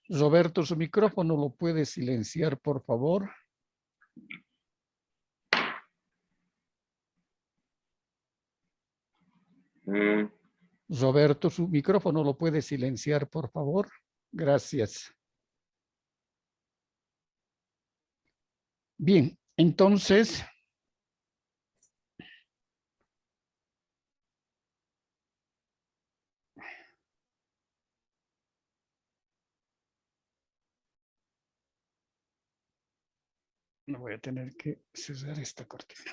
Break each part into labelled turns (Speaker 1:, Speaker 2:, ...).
Speaker 1: Roberto, su micrófono lo puede silenciar, por favor. Roberto, su micrófono lo puede silenciar, por favor. Gracias. Bien, entonces, no voy a tener que cerrar esta cortina.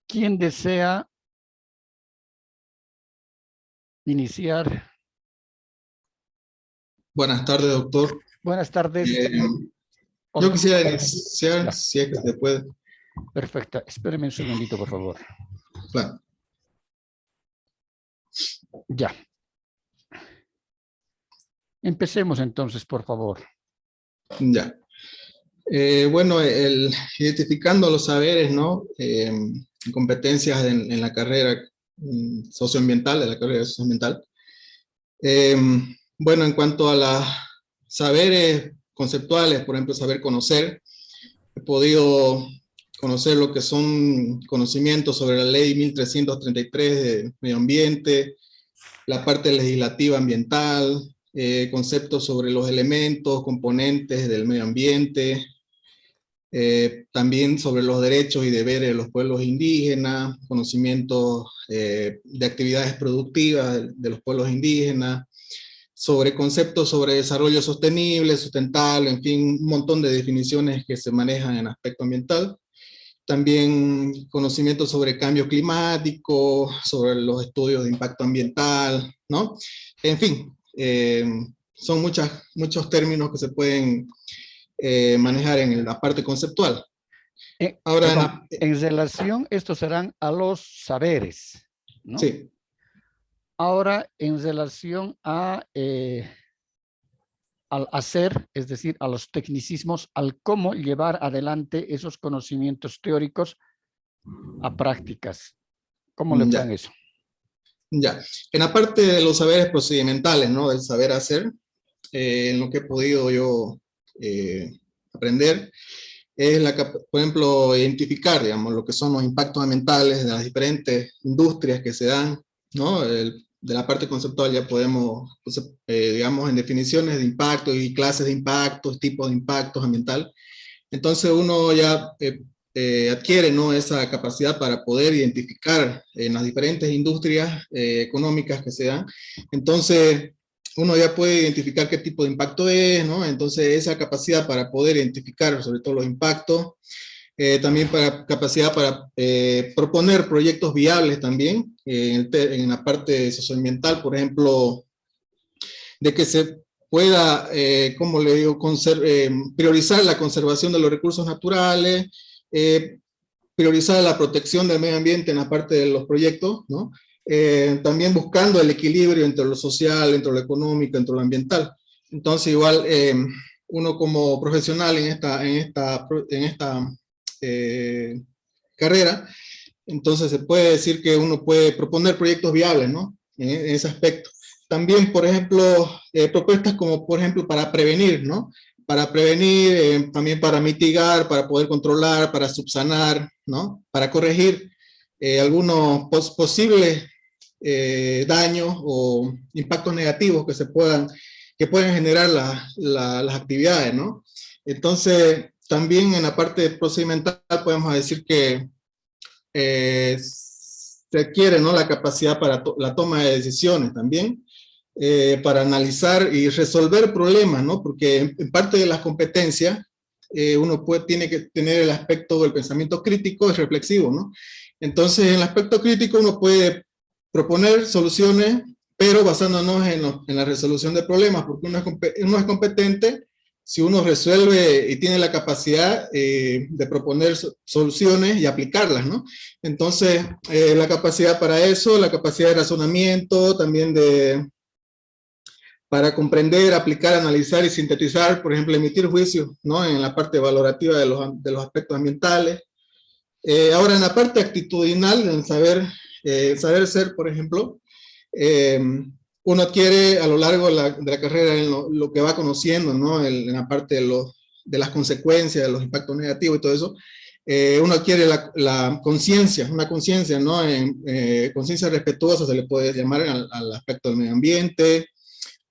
Speaker 1: ¿Quién desea iniciar?
Speaker 2: Buenas tardes, doctor.
Speaker 1: Buenas tardes.
Speaker 2: Yo quisiera iniciar,
Speaker 1: Ya.
Speaker 2: si es que se puede.
Speaker 1: Perfecto. Espéreme un segundito, por favor.
Speaker 2: Claro.
Speaker 1: Ya. Empecemos entonces, por favor.
Speaker 2: Ya. Bueno, identificando los saberes, ¿no? Competencias en la carrera socioambiental, de la carrera socioambiental. Bueno, en cuanto a los saberes conceptuales, por ejemplo, saber conocer, he podido conocer lo que son conocimientos sobre la ley 1333 de medio ambiente, la parte legislativa ambiental, conceptos sobre los elementos, componentes del medio ambiente, también sobre los derechos y deberes de los pueblos indígenas, conocimientos de actividades productivas de los pueblos indígenas, sobre conceptos sobre desarrollo sostenible, sustentable, en fin, un montón de definiciones que se manejan en aspecto ambiental. También conocimientos sobre cambio climático, sobre los estudios de impacto ambiental, ¿no? En fin, son muchos términos que se pueden manejar en la parte conceptual.
Speaker 1: Ahora, en relación, estos serán a los saberes, ¿no?
Speaker 2: Sí.
Speaker 1: Ahora, en relación a, al hacer, es decir, a los tecnicismos, al cómo llevar adelante esos conocimientos teóricos a prácticas. ¿Cómo le fue en eso?
Speaker 2: Ya. En la parte de los saberes procedimentales, ¿no? Del saber hacer, en lo que he podido yo aprender, es, por ejemplo, identificar, digamos, lo que son los impactos ambientales de las diferentes industrias que se dan, ¿no? De la parte conceptual ya podemos, digamos, en definiciones de impacto y clases de impactos, tipos de impactos ambiental. Entonces uno ya adquiere, ¿no? Esa capacidad para poder identificar en las diferentes industrias económicas que se dan. Entonces uno ya puede identificar qué tipo de impacto es, ¿no? Entonces esa capacidad para poder identificar sobre todo los impactos, también para capacidad para proponer proyectos viables también, en la parte socioambiental, por ejemplo, de que se pueda, como le digo, priorizar la conservación de los recursos naturales, priorizar la protección del medio ambiente en la parte de los proyectos, ¿no? También buscando el equilibrio entre lo social, entre lo económico, entre lo ambiental. Entonces igual uno como profesional en esta carrera, entonces se puede decir que uno puede proponer proyectos viables, ¿no? En ese aspecto. También, por ejemplo, propuestas como, por ejemplo, para prevenir, ¿no? Para prevenir, también para mitigar, para poder controlar, para subsanar, ¿no? Para corregir algunos posibles daños o impactos negativos que pueden generar las actividades, ¿no? Entonces, también en la parte procedimental podemos decir que se adquiere, ¿no? La capacidad para la toma de decisiones también, para analizar y resolver problemas, ¿no? Porque en parte de las competencias uno tiene que tener el aspecto del pensamiento crítico y reflexivo, ¿no? Entonces, en el aspecto crítico uno puede proponer soluciones, pero basándonos en la resolución de problemas, porque uno es competente si uno resuelve y tiene la capacidad de proponer soluciones y aplicarlas, ¿no? Entonces, la capacidad para eso, la capacidad de razonamiento, también para comprender, aplicar, analizar y sintetizar, por ejemplo, emitir juicios, ¿no? En la parte valorativa de los aspectos ambientales. Ahora, en la parte actitudinal, en saber ser, por ejemplo, uno adquiere a lo largo de la carrera en lo que va conociendo, ¿no? En la parte de las consecuencias, de los impactos negativos y todo eso, uno adquiere la conciencia, una conciencia, ¿no? Conciencia respetuosa se le puede llamar al aspecto del medio ambiente.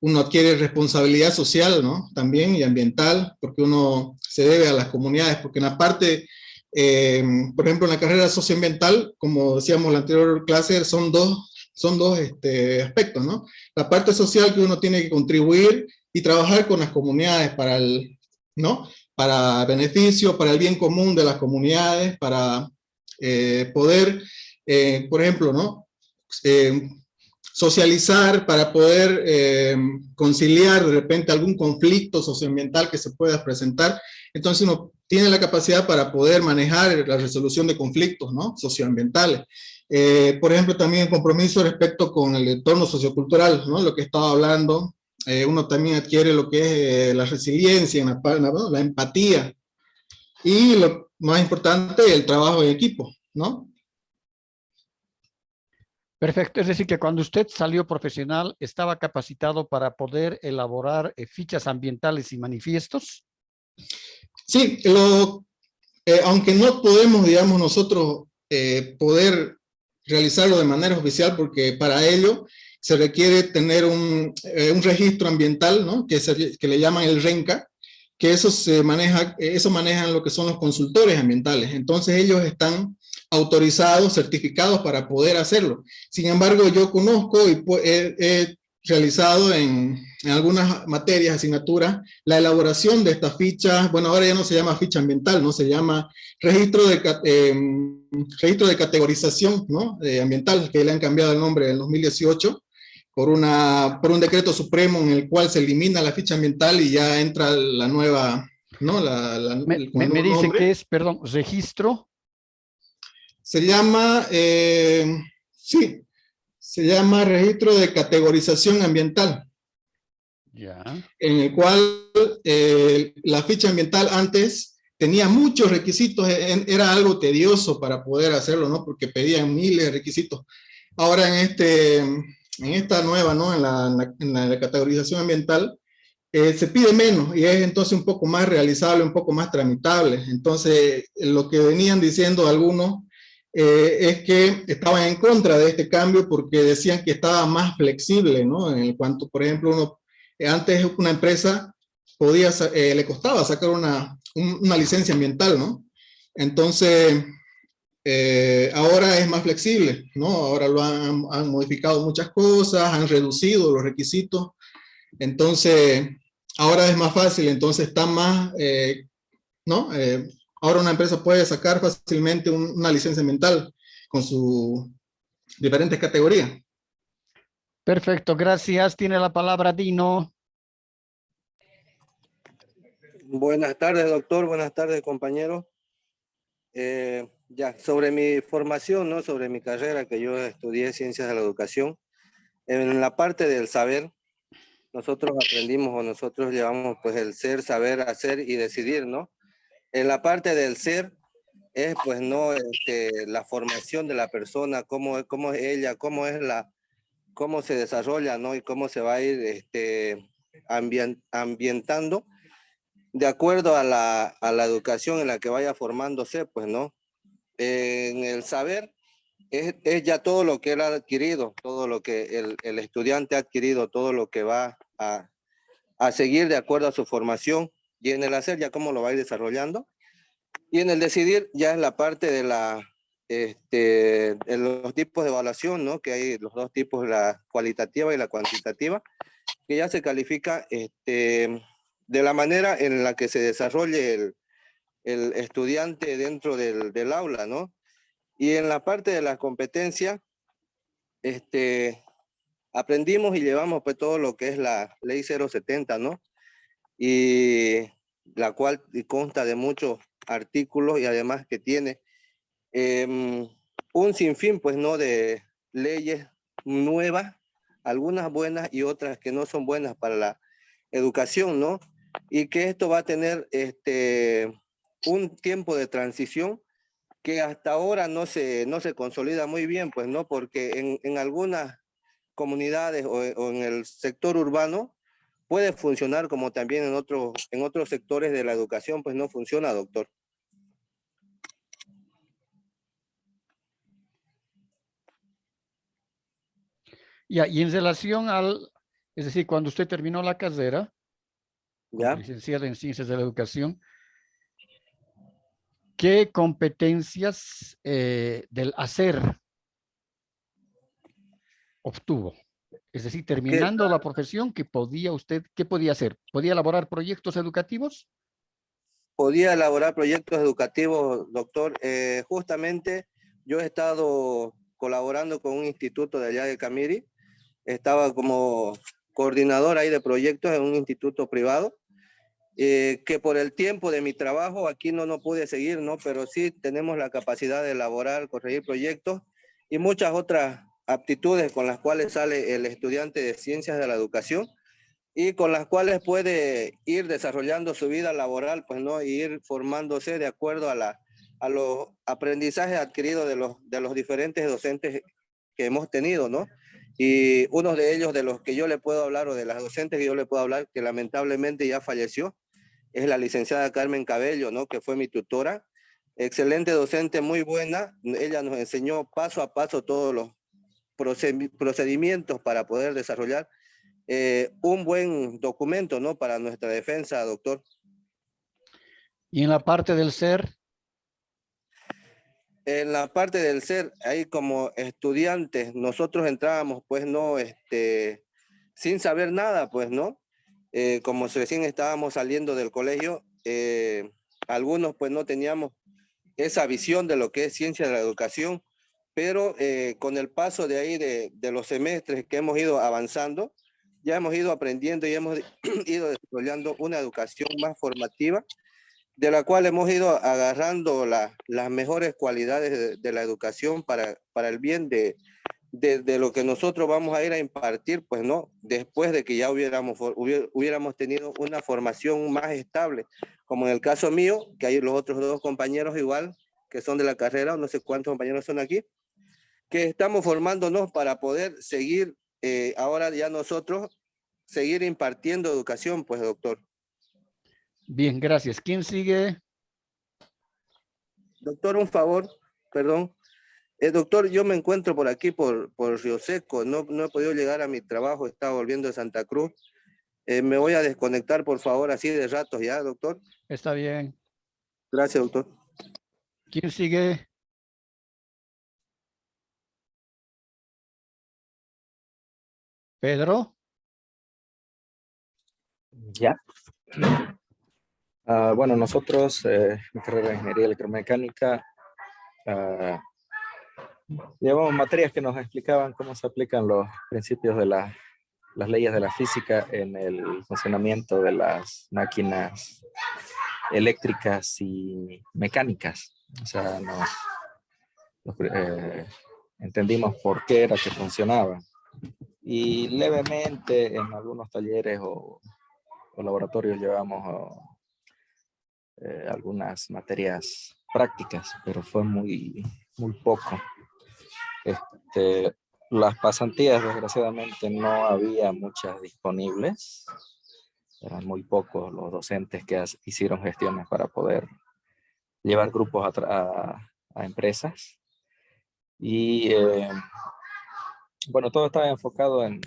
Speaker 2: Uno adquiere responsabilidad social, ¿no? También, y ambiental, porque uno se debe a las comunidades, porque en la parte, por ejemplo, en la carrera socioambiental, como decíamos en la anterior clase, son dos aspectos, ¿no? La parte social, que uno tiene que contribuir y trabajar con las comunidades ¿no? Para beneficio, para el bien común de las comunidades, para poder, por ejemplo, ¿no? Socializar, para poder conciliar de repente algún conflicto socioambiental que se pueda presentar. Entonces uno tiene la capacidad para poder manejar la resolución de conflictos, ¿no? Socioambientales. Por ejemplo, también el compromiso respecto con el entorno sociocultural, ¿no? Lo que estaba hablando. Uno también adquiere lo que es la resiliencia, la empatía, y lo más importante, el trabajo en equipo, ¿no?
Speaker 1: Perfecto, es decir, que cuando usted salió profesional, ¿estaba capacitado para poder elaborar fichas ambientales y manifiestos?
Speaker 2: Sí, aunque no podemos, digamos, nosotros poder realizarlo de manera oficial, porque para ello se requiere tener un registro ambiental, ¿no? Que le llaman el RENCA, que eso manejan lo que son los consultores ambientales. Entonces ellos están autorizados, certificados para poder hacerlo. Sin embargo, yo conozco y he realizado en algunas materias, asignaturas, la elaboración de estas fichas. Bueno, ahora ya no se llama ficha ambiental, no se llama registro de categorización, ¿no? Ambiental, que le han cambiado el nombre en 2018 por un decreto supremo en el cual se elimina la ficha ambiental y ya entra la nueva, ¿no?
Speaker 1: Me dice que es, perdón, registro.
Speaker 2: Se llama, sí, se llama registro de categorización ambiental.
Speaker 1: Ya.
Speaker 2: En el cual la ficha ambiental antes tenía muchos requisitos, era algo tedioso para poder hacerlo, ¿no? Porque pedían miles de requisitos. Ahora en esta nueva, ¿no? En la categorización ambiental, se pide menos y es entonces un poco más realizable, un poco más tramitable. Entonces, lo que venían diciendo algunos es que estaban en contra de este cambio porque decían que estaba más flexible, ¿no? En cuanto, por ejemplo, antes una empresa le costaba sacar una licencia ambiental, ¿no? Entonces, ahora es más flexible, ¿no? Ahora han modificado muchas cosas, han reducido los requisitos. Entonces, ahora es más fácil, entonces está más, ¿no? Ahora una empresa puede sacar fácilmente una licencia ambiental con sus diferentes categorías.
Speaker 1: Perfecto, gracias. Tiene la palabra Dino.
Speaker 3: Buenas tardes, doctor. Buenas tardes, compañeros. Sobre mi formación, ¿no? Sobre mi carrera, que yo estudié Ciencias de la Educación, en la parte del saber, nosotros aprendimos o nosotros llevamos pues el ser, saber, hacer y decidir, ¿no? En la parte del ser es pues no la formación de la persona, cómo es ella, cómo se desarrolla, ¿no? Y cómo se va a ir ambientando de acuerdo a la educación en la que vaya formándose, pues, ¿no? En el saber es ya todo lo que él ha adquirido, todo lo que el estudiante ha adquirido, todo lo que va a seguir de acuerdo a su formación, y en el hacer ya cómo lo va a ir desarrollando, y en el decidir ya es la parte de los tipos de evaluación, ¿no? Que hay los dos tipos, la cualitativa y la cuantitativa, que ya se califica de la manera en la que se desarrolle el estudiante dentro del aula, ¿no? Y en la parte de la competencia, aprendimos y llevamos pues todo lo que es la ley 070, ¿no? Y la cual consta de muchos artículos y además que tiene un sinfín, pues, ¿no?, de leyes nuevas, algunas buenas y otras que no son buenas para la educación, ¿no? Y que esto va a tener un tiempo de transición que hasta ahora no se consolida muy bien, pues, ¿no? Porque en algunas comunidades o en el sector urbano puede funcionar como también en otros sectores de la educación, pues no funciona, doctor.
Speaker 1: Ya, y en relación es decir, cuando usted terminó la carrera, como
Speaker 3: ¿Ya?
Speaker 1: licenciado en Ciencias de la Educación, ¿qué competencias del hacer obtuvo? Es decir,
Speaker 3: ¿Qué
Speaker 1: terminando la profesión, ¿qué podía hacer? ¿Podía elaborar proyectos educativos?
Speaker 3: podía elaborar proyectos educativos, doctor? Justamente yo he estado colaborando con un instituto de allá de Camiri, estaba como coordinador ahí de proyectos en un instituto privado, que por el tiempo de mi trabajo aquí no pude seguir, ¿no? Pero sí tenemos la capacidad de elaborar, corregir proyectos y muchas otras aptitudes con las cuales sale el estudiante de ciencias de la educación y con las cuales puede ir desarrollando su vida laboral, pues, ¿no? Y ir formándose de acuerdo a los aprendizajes adquiridos de los diferentes docentes que hemos tenido, ¿no? Y uno de ellos de los que yo le puedo hablar, o de las docentes que yo le puedo hablar, que lamentablemente ya falleció, es la licenciada Carmen Cabello, ¿no?, que fue mi tutora. Excelente docente, muy buena. Ella nos enseñó paso a paso todos los procedimientos para poder desarrollar un buen documento, ¿no?, para nuestra defensa, doctor.
Speaker 1: Y en la parte del ser,
Speaker 3: En la parte del ser, ahí como estudiantes, nosotros entrábamos, pues, no, sin saber nada, pues, ¿no? Como recién estábamos saliendo del colegio, algunos, pues, no teníamos esa visión de lo que es ciencia de la educación, pero con el paso de ahí de los semestres que hemos ido avanzando, ya hemos ido aprendiendo y hemos ido desarrollando una educación más formativa, de la cual hemos ido agarrando las mejores cualidades de la educación para el bien de lo que nosotros vamos a ir a impartir, pues, no, después de que ya hubiéramos tenido una formación más estable, como en el caso mío, que hay los otros dos compañeros igual, que son de la carrera, no sé cuántos compañeros son aquí, que estamos formándonos para poder seguir, ahora ya nosotros, seguir impartiendo educación, pues, doctor.
Speaker 1: bien, gracias. ¿Quién sigue?
Speaker 3: Doctor, un favor, perdón. Doctor, yo me encuentro por aquí, por Río Seco, no he podido llegar a mi trabajo, estaba volviendo de Santa Cruz. Me voy a desconectar, por favor, así de ratos ya, doctor.
Speaker 1: Está bien.
Speaker 3: Gracias, doctor.
Speaker 1: ¿Quién sigue? Pedro.
Speaker 4: Ya. Bueno, nosotros, mi carrera de Ingeniería Electromecánica, llevamos materias que nos explicaban cómo se aplican los principios de las leyes de la física en el funcionamiento de las máquinas eléctricas y mecánicas. O sea, entendimos por qué era que funcionaban. Y levemente en algunos talleres o laboratorios llevamos algunas materias prácticas, pero fue muy poco. Las pasantías, desgraciadamente, no había muchas disponibles. Eran muy pocos los docentes que hicieron gestiones para poder llevar grupos a empresas. Y bueno, todo estaba enfocado en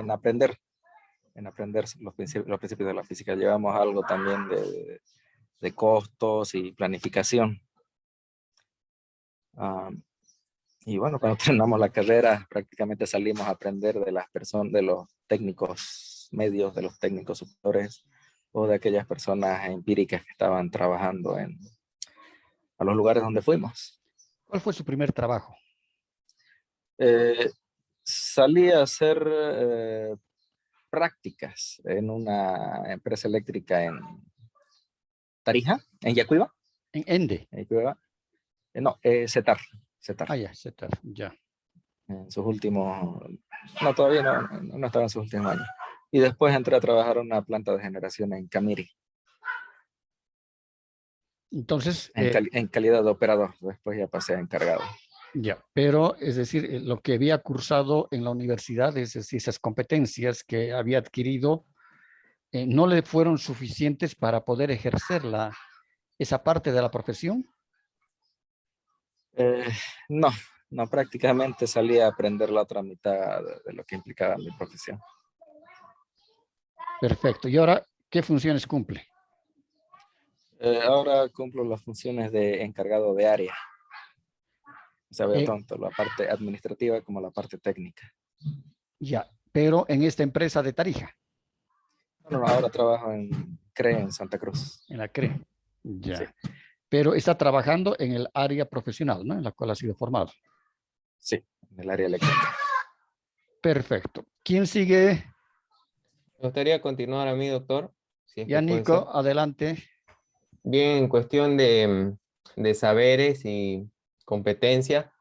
Speaker 4: aprender los principios de la física. Llevamos algo también de costos y planificación. Y bueno, cuando terminamos la carrera, prácticamente salimos a aprender de las personas, de los técnicos medios, de los técnicos superiores o de aquellas personas empíricas que estaban trabajando a los lugares donde fuimos.
Speaker 1: ¿Cuál fue su primer trabajo?
Speaker 4: Salí a hacer prácticas en una empresa eléctrica Tarija, en Yacuiba.
Speaker 1: En Ende.
Speaker 4: En Yacuiba. No, CETAR.
Speaker 1: Ah, ya, CETAR, ya.
Speaker 4: En sus últimos, no, todavía no estaba en sus últimos años. Y después entré a trabajar en una planta de generación en Camiri,
Speaker 1: Entonces,
Speaker 4: en calidad de operador. Después ya pasé a encargado.
Speaker 1: ya, pero es decir, lo que había cursado en la universidad, es decir, esas competencias que había adquirido, no le fueron suficientes para poder ejercer esa parte de la profesión.
Speaker 4: No, no, prácticamente salí a aprender la otra mitad de lo que implicaba mi profesión.
Speaker 1: Perfecto. Y ahora, ¿qué funciones cumple?
Speaker 4: Ahora cumplo las funciones de encargado de área. O sea, veo tanto la parte administrativa como la parte técnica.
Speaker 1: Ya, pero en esta empresa de Tarija.
Speaker 4: Bueno, ahora trabajo en CRE en Santa Cruz.
Speaker 1: En la CRE. Ya.
Speaker 4: Sí.
Speaker 1: Pero está trabajando en el área profesional, ¿no? En la cual ha sido formado.
Speaker 4: Sí, en el área eléctrica.
Speaker 1: Perfecto. ¿Quién sigue?
Speaker 5: Me gustaría continuar a mí, doctor. Si es
Speaker 1: Ya,
Speaker 5: que puede ser.
Speaker 1: Nico, adelante.
Speaker 5: Bien, en cuestión de saberes y competencia.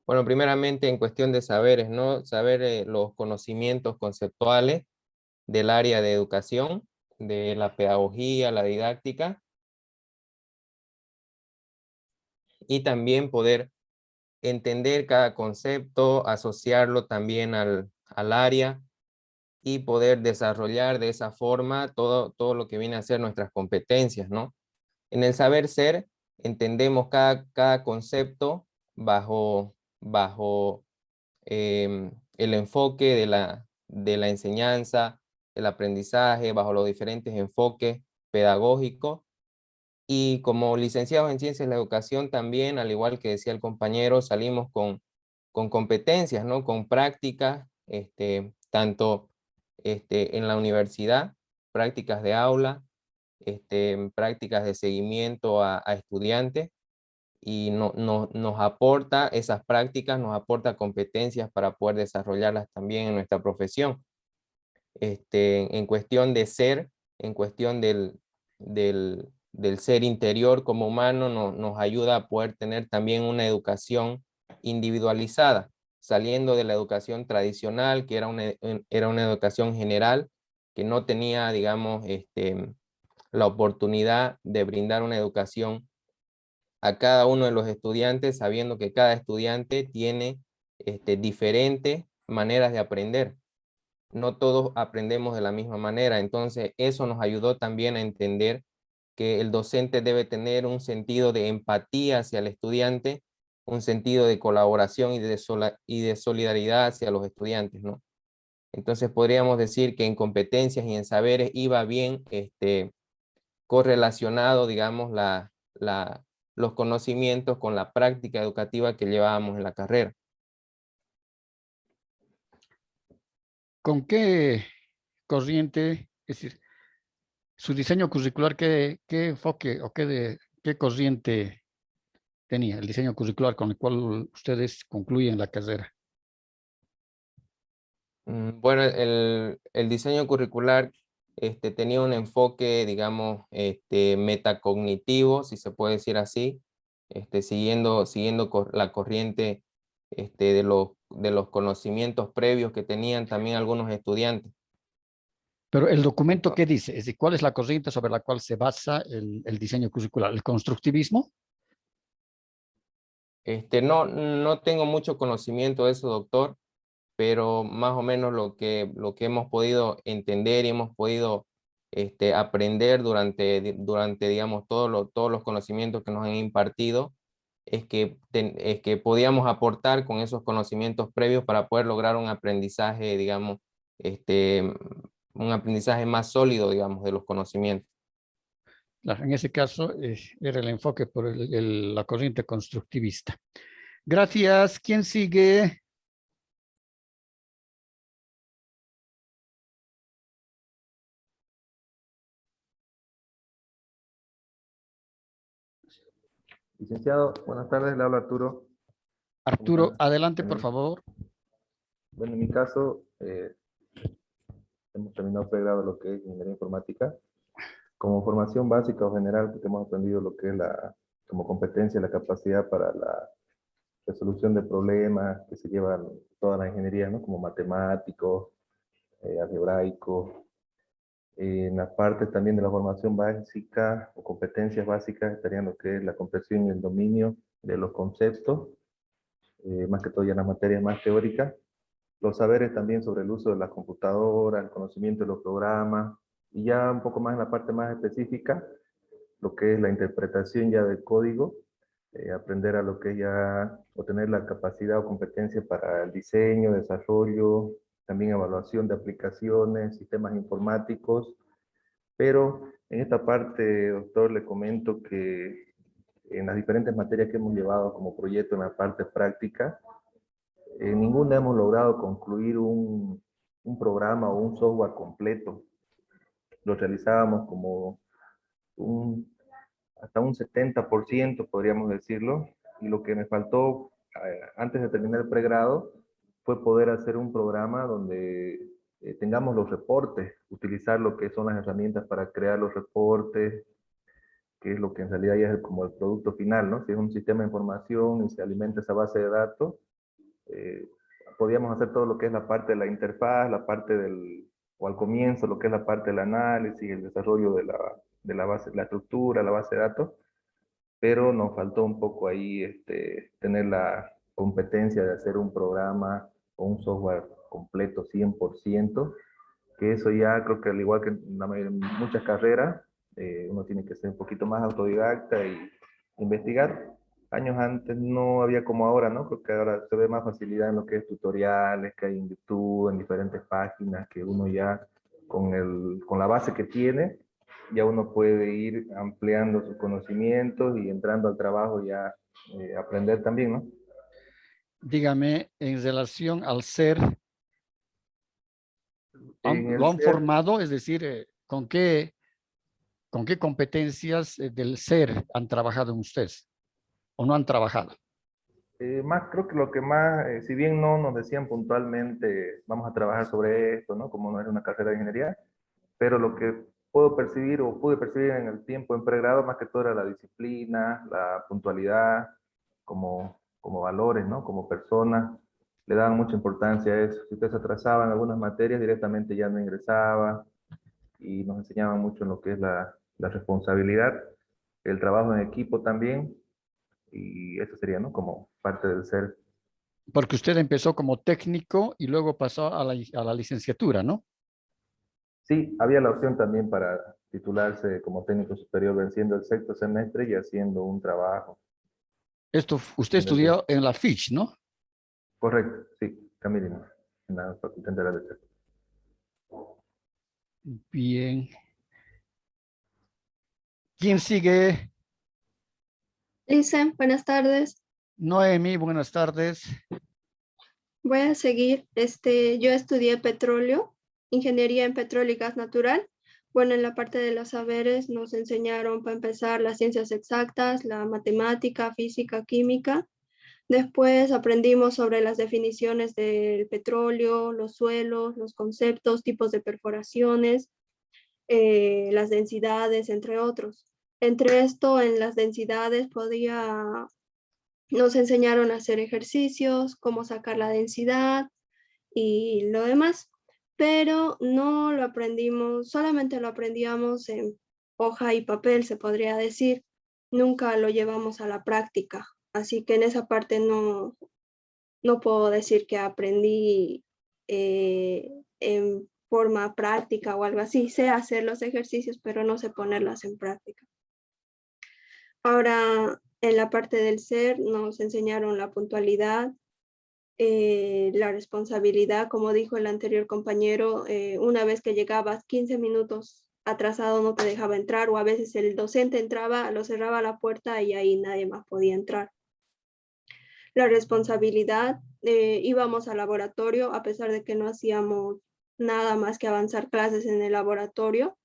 Speaker 5: Bueno, primeramente en cuestión de saberes, ¿no? Saber los conocimientos conceptuales del área de educación, de la pedagogía, la didáctica. Y también poder entender cada concepto, asociarlo también al área y poder desarrollar de esa forma todo lo que viene a ser nuestras competencias, ¿no? En el saber ser, entendemos cada concepto bajo el enfoque de la enseñanza, el aprendizaje, bajo los diferentes enfoques pedagógicos. Y como licenciados en Ciencias de la Educación también, al igual que decía el compañero, salimos con competencias, ¿no? Con prácticas, tanto en la universidad, prácticas de aula, prácticas de seguimiento a estudiantes, y nos aporta esas prácticas, nos aporta competencias para poder desarrollarlas también en nuestra profesión. En cuestión de ser, en cuestión del ser interior como humano, nos ayuda a poder tener también una educación individualizada, saliendo de la educación tradicional, que era una educación general, que no tenía, digamos, la oportunidad de brindar una educación a cada uno de los estudiantes, sabiendo que cada estudiante tiene diferentes maneras de aprender. No todos aprendemos de la misma manera, entonces eso nos ayudó también a entender que el docente debe tener un sentido de empatía hacia el estudiante, un sentido de colaboración y de solidaridad hacia los estudiantes, ¿no? Entonces podríamos decir que en competencias y en saberes iba bien correlacionado, digamos, los conocimientos con la práctica educativa que llevábamos en la carrera.
Speaker 1: ¿Con qué corriente, es decir, su diseño curricular, qué enfoque o qué corriente tenía el diseño curricular con el cual ustedes concluyen la carrera?
Speaker 5: Bueno, el diseño curricular tenía un enfoque, digamos, metacognitivo, si se puede decir así, siguiendo la corriente de los conocimientos previos que tenían también algunos estudiantes.
Speaker 1: Pero el documento, ¿qué dice? Es decir, ¿cuál es la corriente sobre la cual se basa el diseño curricular? ¿El constructivismo?
Speaker 5: No tengo mucho conocimiento de eso, doctor, pero más o menos lo que hemos podido entender y hemos podido aprender durante, digamos, todos los conocimientos que nos han impartido, es que podíamos aportar con esos conocimientos previos para poder lograr un aprendizaje, digamos, un aprendizaje más sólido, digamos, de los conocimientos.
Speaker 1: Claro, en ese caso era el enfoque por la corriente constructivista. Gracias. ¿Quién sigue?
Speaker 6: Licenciado, buenas tardes, le hablo Arturo.
Speaker 1: Arturo, adelante, por favor.
Speaker 6: Bueno, en mi caso, hemos terminado pregrado lo que es ingeniería informática. como formación básica o general, porque hemos aprendido lo que es como competencia, la capacidad para la resolución de problemas que se llevan toda la ingeniería, ¿no? Como matemáticos, algebraicos. En la parte también de la formación básica o competencias básicas estarían lo que es la comprensión y el dominio de los conceptos, más que todo ya en las materias más teóricas. Los saberes también sobre el uso de la computadora, el conocimiento de los programas, y ya un poco más en la parte más específica, lo que es la interpretación ya del código, aprender a lo que es ya, o tener la capacidad o competencia para el diseño, desarrollo, también evaluación de aplicaciones, sistemas informáticos. Pero en esta parte, doctor, le comento que en las diferentes materias que hemos llevado como proyecto en la parte práctica, en ninguna hemos logrado concluir un programa o un software completo. Lo realizábamos como hasta un 70%, podríamos decirlo, y lo que me faltó antes de terminar el pregrado fue poder hacer un programa donde tengamos los reportes, utilizar lo que son las herramientas para crear los reportes, que es lo que en realidad ya es como el producto final, ¿no? Si es un sistema de información y se alimenta esa base de datos, eh, podíamos hacer todo lo que es la parte de la interfaz, la parte o al comienzo, lo que es la parte del análisis, el desarrollo de la base, la estructura, la base de datos, pero nos faltó un poco ahí tener la competencia de hacer un programa o un software completo 100%, que eso ya creo que al igual que en muchas carreras, uno tiene que ser un poquito más autodidacta y investigar. Años antes no había como ahora, ¿no? Creo que ahora se ve más facilidad en lo que es tutoriales que hay en YouTube, en diferentes páginas, que uno ya con la base que tiene, ya uno puede ir ampliando sus conocimientos y entrando al trabajo ya aprender también, ¿no?
Speaker 1: Dígame, en relación al ser,
Speaker 6: En el
Speaker 1: ¿lo han
Speaker 6: ser,
Speaker 1: formado? Es decir, con qué competencias del ser han trabajado en ustedes o no han trabajado?
Speaker 6: más creo que lo que más, si bien no nos decían puntualmente, vamos a trabajar sobre esto, ¿no? Como no es una carrera de ingeniería, pero lo que puedo percibir o pude percibir en el tiempo en pregrado, más que todo era la disciplina, la puntualidad, como valores, ¿no? Como personas, le daban mucha importancia a eso. Si usted se atrasaba en algunas materias, directamente ya no ingresaba, y nos enseñaban mucho en lo que es la responsabilidad, el trabajo en equipo también, y eso sería, ¿no? Como parte del ser.
Speaker 1: Porque usted empezó como técnico y luego pasó a la licenciatura, ¿no?
Speaker 6: Sí, había la opción también para titularse como técnico superior venciendo el sexto semestre y haciendo un trabajo.
Speaker 1: Usted estudió en la FICH, ¿no?
Speaker 6: Correcto, sí, Camilino, en la Facultad de Derecho.
Speaker 1: Bien. ¿Quién sigue?
Speaker 7: Lisa, buenas tardes.
Speaker 1: Noemi, buenas tardes.
Speaker 7: Voy a seguir. Yo estudié petróleo, ingeniería en petróleo y gas natural. Bueno, en la parte de los saberes nos enseñaron para empezar las ciencias exactas, la matemática, física, química. Después aprendimos sobre las definiciones del petróleo, los suelos, los conceptos, tipos de perforaciones, las densidades, entre otros. Entre esto, en las densidades nos enseñaron a hacer ejercicios, cómo sacar la densidad y lo demás, pero no lo aprendimos, solamente lo aprendíamos en hoja y papel, se podría decir. Nunca lo llevamos a la práctica, así que en esa parte no puedo decir que aprendí en forma práctica o algo así. Sé hacer los ejercicios, pero no sé ponerlas en práctica. Ahora, en la parte del ser nos enseñaron la puntualidad, la responsabilidad, como dijo el anterior compañero, una vez que llegabas 15 minutos atrasado no te dejaba entrar, o a veces el docente entraba, lo cerraba la puerta y ahí nadie más podía entrar. La responsabilidad, íbamos al laboratorio, a pesar de que no hacíamos nada más que avanzar clases en el laboratorio,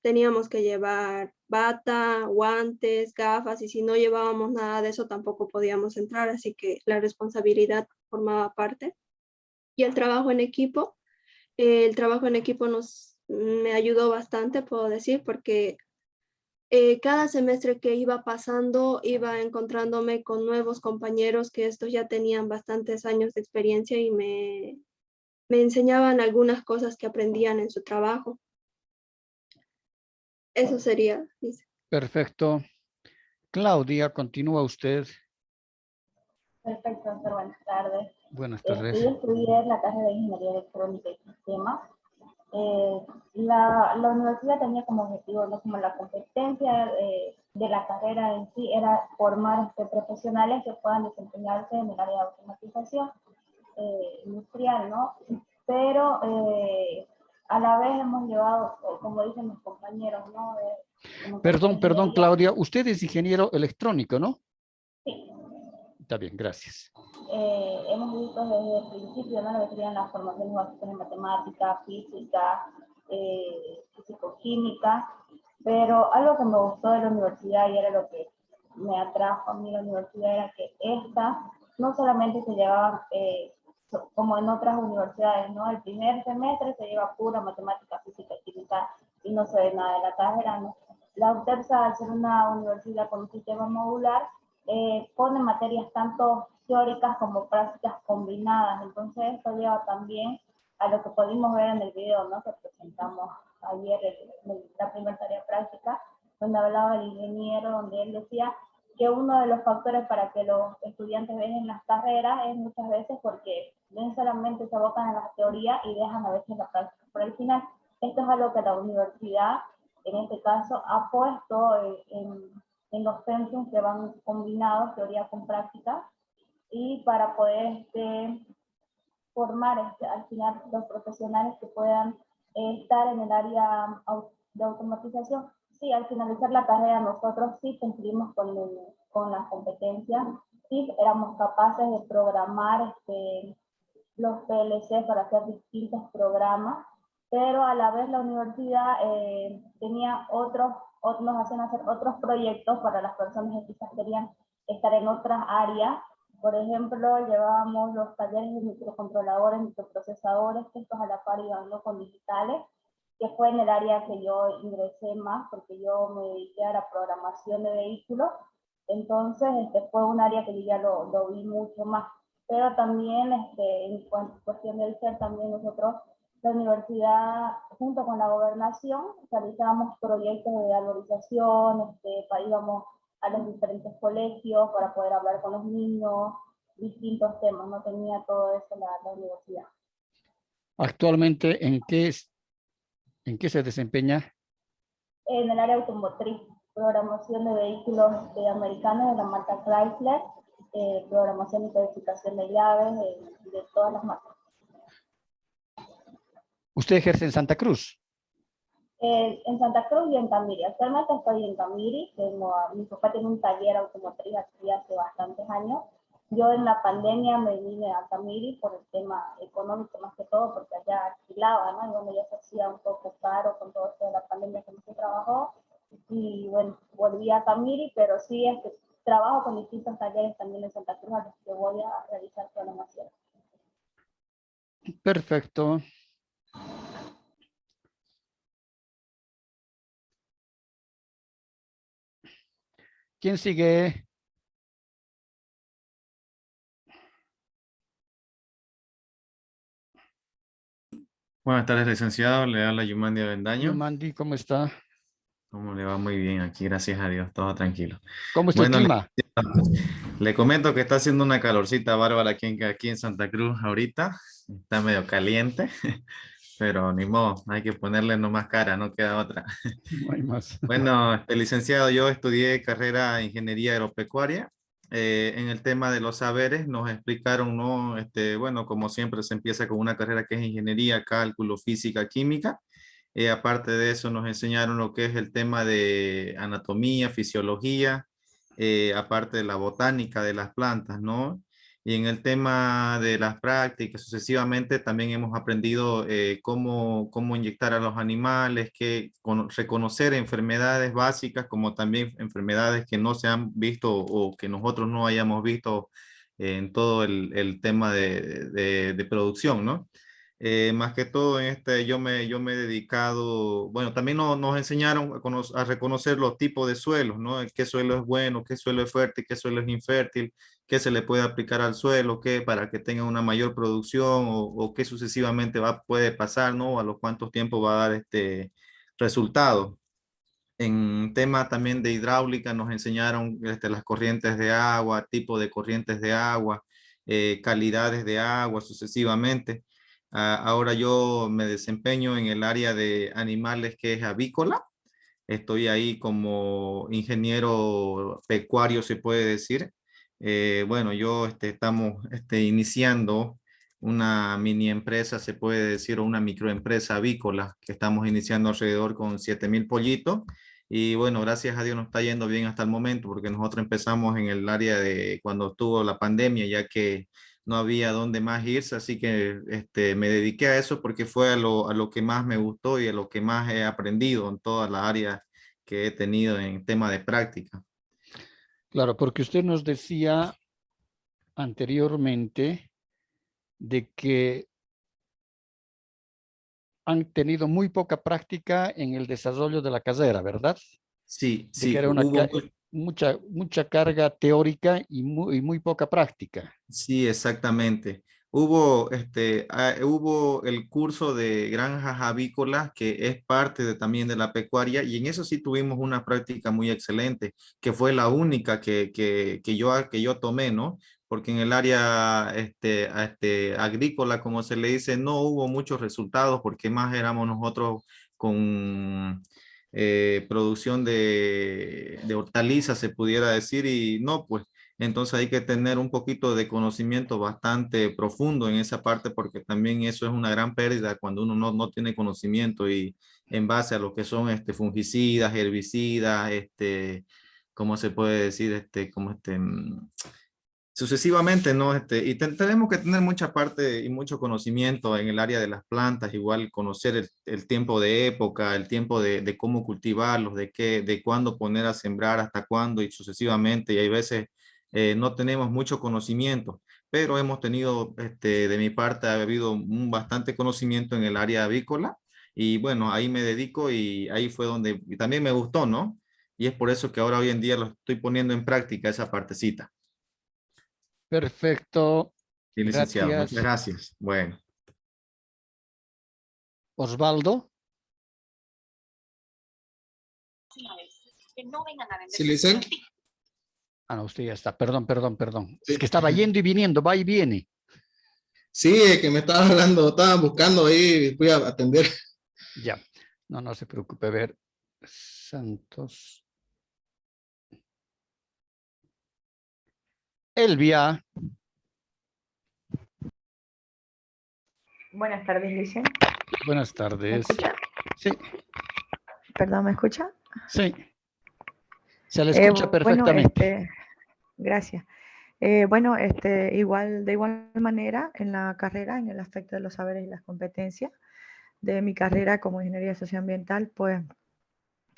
Speaker 7: teníamos que llevar bata, guantes, gafas, y si no llevábamos nada de eso tampoco podíamos entrar, así que la responsabilidad formaba parte. Y el trabajo en equipo me ayudó bastante, puedo decir, porque Cada semestre que iba pasando, iba encontrándome con nuevos compañeros que estos ya tenían bastantes años de experiencia y me enseñaban algunas cosas que aprendían en su trabajo. Eso sería, dice.
Speaker 1: Perfecto. Claudia, continúa usted.
Speaker 8: Perfecto, doctor. Buenas tardes.
Speaker 1: Buenas tardes.
Speaker 8: Yo estudié la carrera de Ingeniería Electrónica y Sistemas. La universidad tenía como objetivo, ¿no? Como la competencia de la carrera en sí, era formar profesionales que puedan desempeñarse en el área de automatización industrial, ¿no? Pero a la vez hemos llevado, como dicen mis compañeros, ¿no?
Speaker 1: Perdón, Claudia, usted es ingeniero electrónico, ¿no?
Speaker 8: Sí.
Speaker 1: Está bien, gracias.
Speaker 8: Hemos visto desde el principio, ¿no? Lo que serían las formaciones básicas en matemática, física, físico-química, pero algo que me gustó de la universidad y era lo que me atrajo a mí la universidad era que esta no solamente se llevaba como en otras universidades, ¿no? El primer semestre se lleva pura matemática, física y química y no se ve nada de la carrera, ¿no? La UTEPSA, al ser una universidad con un sistema modular, pone materias tanto teóricas como prácticas combinadas. Entonces esto lleva también a lo que pudimos ver en el video, ¿no? Que presentamos ayer en la primera tarea práctica, donde hablaba el ingeniero, donde él decía que uno de los factores para que los estudiantes dejen las carreras es muchas veces porque no solamente se abocan en la teoría y dejan a veces la práctica. Pero al final, esto es algo que la universidad, en este caso, ha puesto en los pensums que van combinados, teoría con práctica, y para poder formar al final los profesionales que puedan estar en el área de automatización. Sí, al finalizar la carrera nosotros sí cumplimos con las competencias, sí éramos capaces de programar los PLC para hacer distintos programas, pero a la vez la universidad tenía nos hacían hacer otros proyectos para las personas que quizás querían estar en otras áreas. Por ejemplo, llevábamos los talleres de microcontroladores, microprocesadores, que estos a la par iban, ¿no? Con digitales, que fue en el área que yo ingresé más, porque yo me dediqué a la programación de vehículos. Entonces, fue un área que yo ya lo vi mucho más. Pero también, en cuestión del ser, también nosotros, la universidad, junto con la gobernación, realizábamos proyectos de valorización, íbamos a los diferentes colegios para poder hablar con los niños, distintos temas, no tenía todo eso la universidad.
Speaker 1: Actualmente, ¿en qué se desempeña?
Speaker 8: En el área automotriz, programación de vehículos americanos de la marca Chrysler, programación y codificación de llaves de todas las marcas.
Speaker 1: ¿Usted ejerce en Santa Cruz?
Speaker 8: En Santa Cruz y en Camiri. Actualmente estoy en Camiri. Mi papá tiene un taller automotriz aquí hace bastantes años. Yo en la pandemia me vine a Camiri por el tema económico más que todo, porque allá alquilaba, ¿no? Y bueno, ya se hacía un poco caro con todo esto de la pandemia que no se trabajó. Y bueno, volví a Camiri, pero sí trabajo con distintos talleres también en Santa Cruz a los que voy a realizar programación.
Speaker 1: Perfecto. ¿Quién sigue?
Speaker 9: Buenas tardes, licenciado. Le habla Yumandi Avendaño.
Speaker 1: Yumandi, ¿cómo está?
Speaker 9: ¿Cómo le va? Muy bien, aquí, gracias a Dios, todo tranquilo.
Speaker 1: ¿Cómo está el clima?
Speaker 9: Le comento que está haciendo una calorcita bárbara aquí en Santa Cruz ahorita. Está medio caliente, pero ni modo, hay que ponerle nomás cara, no queda otra.
Speaker 1: No hay más.
Speaker 9: Bueno, licenciado, yo estudié carrera de Ingeniería Agropecuaria. En el tema de los saberes nos explicaron, ¿no? Bueno, como siempre se empieza con una carrera que es Ingeniería, Cálculo, Física, Química. Aparte de eso nos enseñaron lo que es el tema de anatomía, fisiología, aparte de la botánica de las plantas, ¿no? Y en el tema de las prácticas, sucesivamente también hemos aprendido cómo inyectar a los animales, reconocer enfermedades básicas como también enfermedades que no se han visto o que nosotros no hayamos visto en todo el tema de producción, ¿no? Más que todo en yo me he dedicado, bueno, también nos enseñaron a reconocer los tipos de suelos, ¿no? Qué suelo es bueno, qué suelo es fértil, qué suelo es infértil, qué se le puede aplicar al suelo, qué para que tenga una mayor producción o qué sucesivamente puede pasar, ¿no? A los cuántos tiempos va a dar resultado. En tema también de hidráulica nos enseñaron las corrientes de agua, tipo de corrientes de agua, calidades de agua sucesivamente. Ahora yo me desempeño en el área de animales que es avícola. Estoy ahí como ingeniero pecuario, se puede decir. Bueno, yo estamos iniciando una mini empresa, se puede decir, o una microempresa avícola, que estamos iniciando alrededor con 7,000 pollitos. Y bueno, gracias a Dios nos está yendo bien hasta el momento, porque nosotros empezamos en el área de cuando estuvo la pandemia, ya que no había dónde más irse, así que me dediqué a eso porque fue a lo que más me gustó y a lo que más he aprendido en todas las áreas que he tenido en tema de práctica.
Speaker 1: Claro, porque usted nos decía anteriormente de que han tenido muy poca práctica en el desarrollo de la carrera, ¿verdad?
Speaker 9: Sí,
Speaker 1: De que
Speaker 9: sí,
Speaker 1: era mucha carga teórica y muy poca práctica.
Speaker 9: sí, exactamente. Hubo el curso de granjas avícolas que es parte también de la pecuaria y en eso sí tuvimos una práctica muy excelente, que fue la única que yo tomé, ¿no? Porque en el área agrícola, como se le dice, no hubo muchos resultados porque más éramos nosotros con producción de hortalizas, se pudiera decir, y no, pues. Entonces hay que tener un poquito de conocimiento bastante profundo en esa parte porque también eso es una gran pérdida cuando uno no tiene conocimiento y en base a lo que son fungicidas, herbicidas, ¿cómo se puede decir? Sucesivamente, ¿no? Y tenemos que tener mucha parte y mucho conocimiento en el área de las plantas, igual conocer el tiempo de época, el tiempo de cómo cultivarlos, de cuándo poner a sembrar, hasta cuándo y sucesivamente. Y hay veces no tenemos mucho conocimiento, pero hemos tenido, de mi parte, ha habido un bastante conocimiento en el área avícola. Y bueno, ahí me dedico y ahí fue donde y también me gustó, ¿no? Y es por eso que ahora hoy en día lo estoy poniendo en práctica esa partecita.
Speaker 1: Perfecto.
Speaker 9: Sí, licenciado, muchas
Speaker 1: Gracias.
Speaker 9: gracias. Bueno.
Speaker 1: Osvaldo.
Speaker 2: Sí, Licen.
Speaker 1: Ah, no, usted ya está. Perdón.
Speaker 2: Sí.
Speaker 1: Es que estaba yendo y viniendo, va y viene.
Speaker 2: Sí, que me estaba hablando, estaba buscando ahí, fui a atender.
Speaker 1: Ya. No se preocupe. A ver. Santos. Elvia.
Speaker 10: Buenas tardes, Licen.
Speaker 1: Buenas
Speaker 10: ¿Me
Speaker 1: tardes.
Speaker 10: escucha?
Speaker 1: Sí,
Speaker 10: Perdón, ¿me escucha?
Speaker 1: sí. Se le escucha perfectamente.
Speaker 10: Gracias. De igual manera, en la carrera, en el aspecto de los saberes y las competencias de mi carrera como ingeniería socioambiental, pues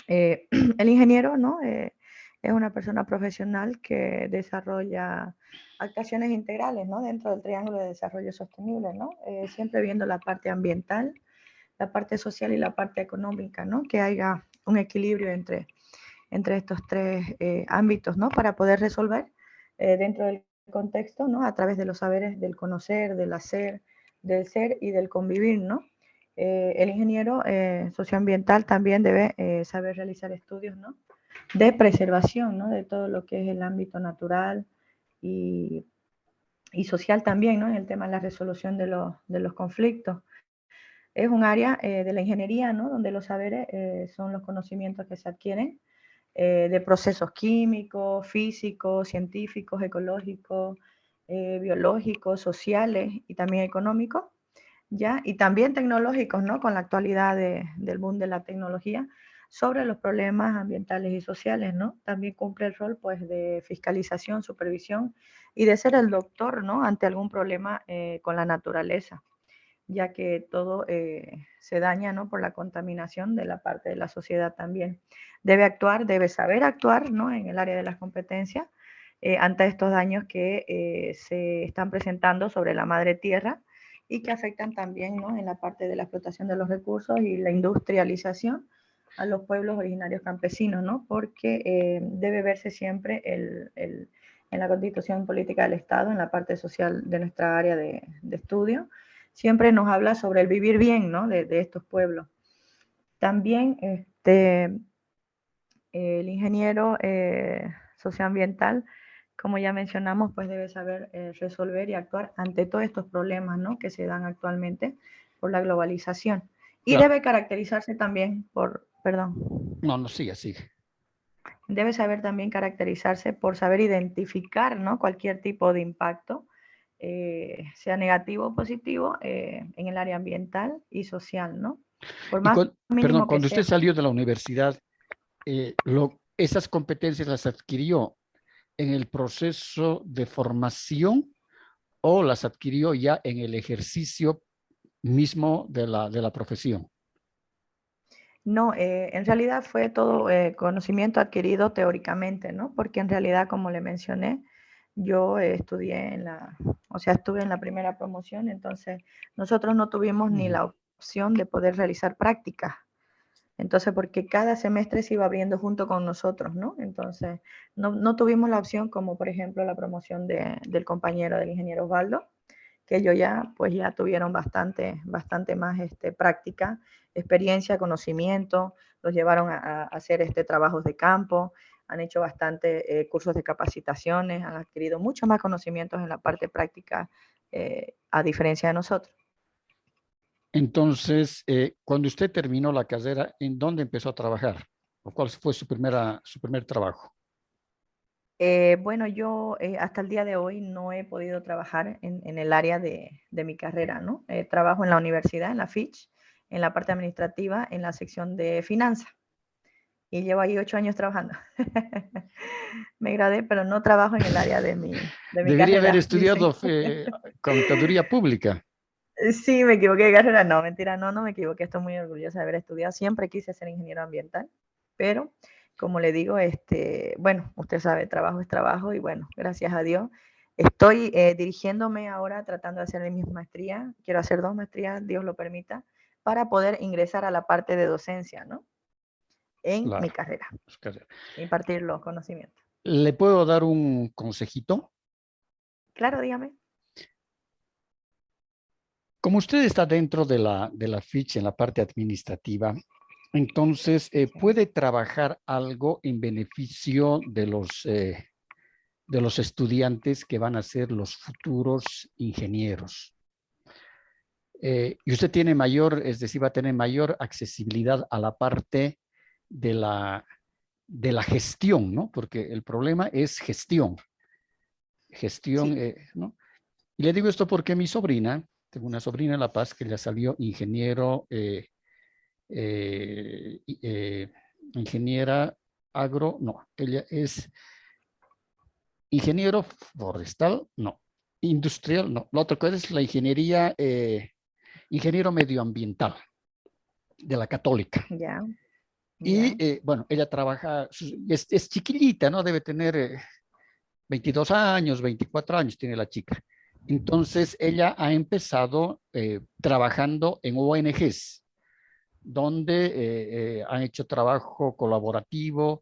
Speaker 10: el ingeniero, ¿no? Es una persona profesional que desarrolla actuaciones integrales, ¿no? Dentro del triángulo de desarrollo sostenible, ¿no? Siempre viendo la parte ambiental, la parte social y la parte económica, ¿no? Que haya un equilibrio entre estos tres ámbitos, ¿no? Para poder resolver dentro del contexto, ¿no? A través de los saberes del conocer, del hacer, del ser y del convivir, ¿no? El ingeniero socioambiental también debe saber realizar estudios, ¿no? De preservación, ¿no? De todo lo que es el ámbito natural y social también, ¿no? En el tema de la resolución de los conflictos. Es un área de la ingeniería, ¿no? Donde los saberes son los conocimientos que se adquieren de procesos químicos, físicos, científicos, ecológicos, biológicos, sociales y también económicos, ¿ya? Y también tecnológicos, ¿no? Con la actualidad del boom de la tecnología, sobre los problemas ambientales y sociales, ¿no? También cumple el rol, pues, de fiscalización, supervisión y de ser el doctor, ¿no? Ante algún problema con la naturaleza, ya que todo se daña, ¿no? Por la contaminación de la parte de la sociedad también. Debe saber actuar, ¿no? En el área de las competencias ante estos daños que se están presentando sobre la madre tierra y que afectan también, ¿no?, en la parte de la explotación de los recursos y la industrialización a los pueblos originarios campesinos, ¿no? Porque debe verse siempre en la Constitución Política del Estado, en la parte social de nuestra área de estudio, siempre nos habla sobre el vivir bien, ¿no?, de estos pueblos. También el ingeniero socioambiental, como ya mencionamos, pues debe saber resolver y actuar ante todos estos problemas, ¿no?, que se dan actualmente por la globalización. Y
Speaker 1: Claro.
Speaker 10: debe caracterizarse también por, perdón,
Speaker 1: No, sigue, sigue.
Speaker 10: debe saber también caracterizarse por saber identificar, ¿no?, cualquier tipo de impacto, sea negativo o positivo, en el área ambiental y social, ¿no? Por
Speaker 1: Y
Speaker 10: más
Speaker 1: perdón,
Speaker 10: mínimo que
Speaker 1: cuando usted
Speaker 10: sea.
Speaker 1: salió de la universidad, ¿esas competencias las adquirió en el proceso de formación o las adquirió ya en el ejercicio mismo de la profesión?
Speaker 10: No, en realidad fue todo conocimiento adquirido teóricamente, ¿no? Porque en realidad, como le mencioné, yo estudié estuve en la primera promoción, entonces nosotros no tuvimos ni la opción de poder realizar prácticas. Entonces, porque cada semestre se iba abriendo junto con nosotros, ¿no? Entonces, no tuvimos la opción, como por ejemplo la promoción del compañero del ingeniero Osvaldo, que ellos ya tuvieron bastante más práctica, experiencia, conocimiento, los llevaron a hacer trabajos de campo, han hecho bastante cursos de capacitaciones, han adquirido muchos más conocimientos en la parte práctica, a diferencia de nosotros.
Speaker 1: Entonces, cuando usted terminó la carrera, ¿en dónde empezó a trabajar? ¿O cuál fue su primer trabajo?
Speaker 10: Bueno, yo hasta el día de hoy no he podido trabajar en el área de mi carrera, ¿no? Trabajo en la universidad, en la Fitch, en la parte administrativa, en la sección de finanzas. Y llevo ahí 8 años trabajando. Me gradué, pero no trabajo en el área de mi
Speaker 1: Debería haber
Speaker 10: carrera, dicen.
Speaker 1: estudiado contaduría pública.
Speaker 10: Sí, me equivoqué de carrera. No, mentira, no me equivoqué. Estoy muy orgullosa de haber estudiado. Siempre quise ser ingeniero ambiental, pero como le digo, bueno, usted sabe, trabajo es trabajo y bueno, gracias a Dios. Estoy dirigiéndome ahora, tratando de hacer mi maestría. Quiero hacer 2 maestrías, Dios lo permita, para poder ingresar a la parte de docencia, ¿no? En mi carrera. Impartir los conocimientos.
Speaker 1: ¿Le puedo dar un consejito?
Speaker 10: Claro, dígame.
Speaker 1: Como usted está dentro de la ficha en la parte administrativa, entonces puede trabajar algo en beneficio de los estudiantes que van a ser los futuros ingenieros. Y usted tiene es decir, va a tener mayor accesibilidad a la parte de la gestión, ¿no? Porque el problema es gestión. Gestión,
Speaker 10: Sí.
Speaker 1: ¿no? Y le digo esto porque mi sobrina, tengo una sobrina en La Paz que ya salió ingeniera ella es ingeniero forestal, no, industrial, no. La otra cosa es la ingeniería, ingeniero medioambiental de la Católica.
Speaker 10: Ya.
Speaker 1: Y bueno, ella trabaja, es chiquillita, ¿no? Debe tener 22 años, 24 años tiene la chica. Entonces, ella ha empezado trabajando en ONGs, donde han hecho trabajo colaborativo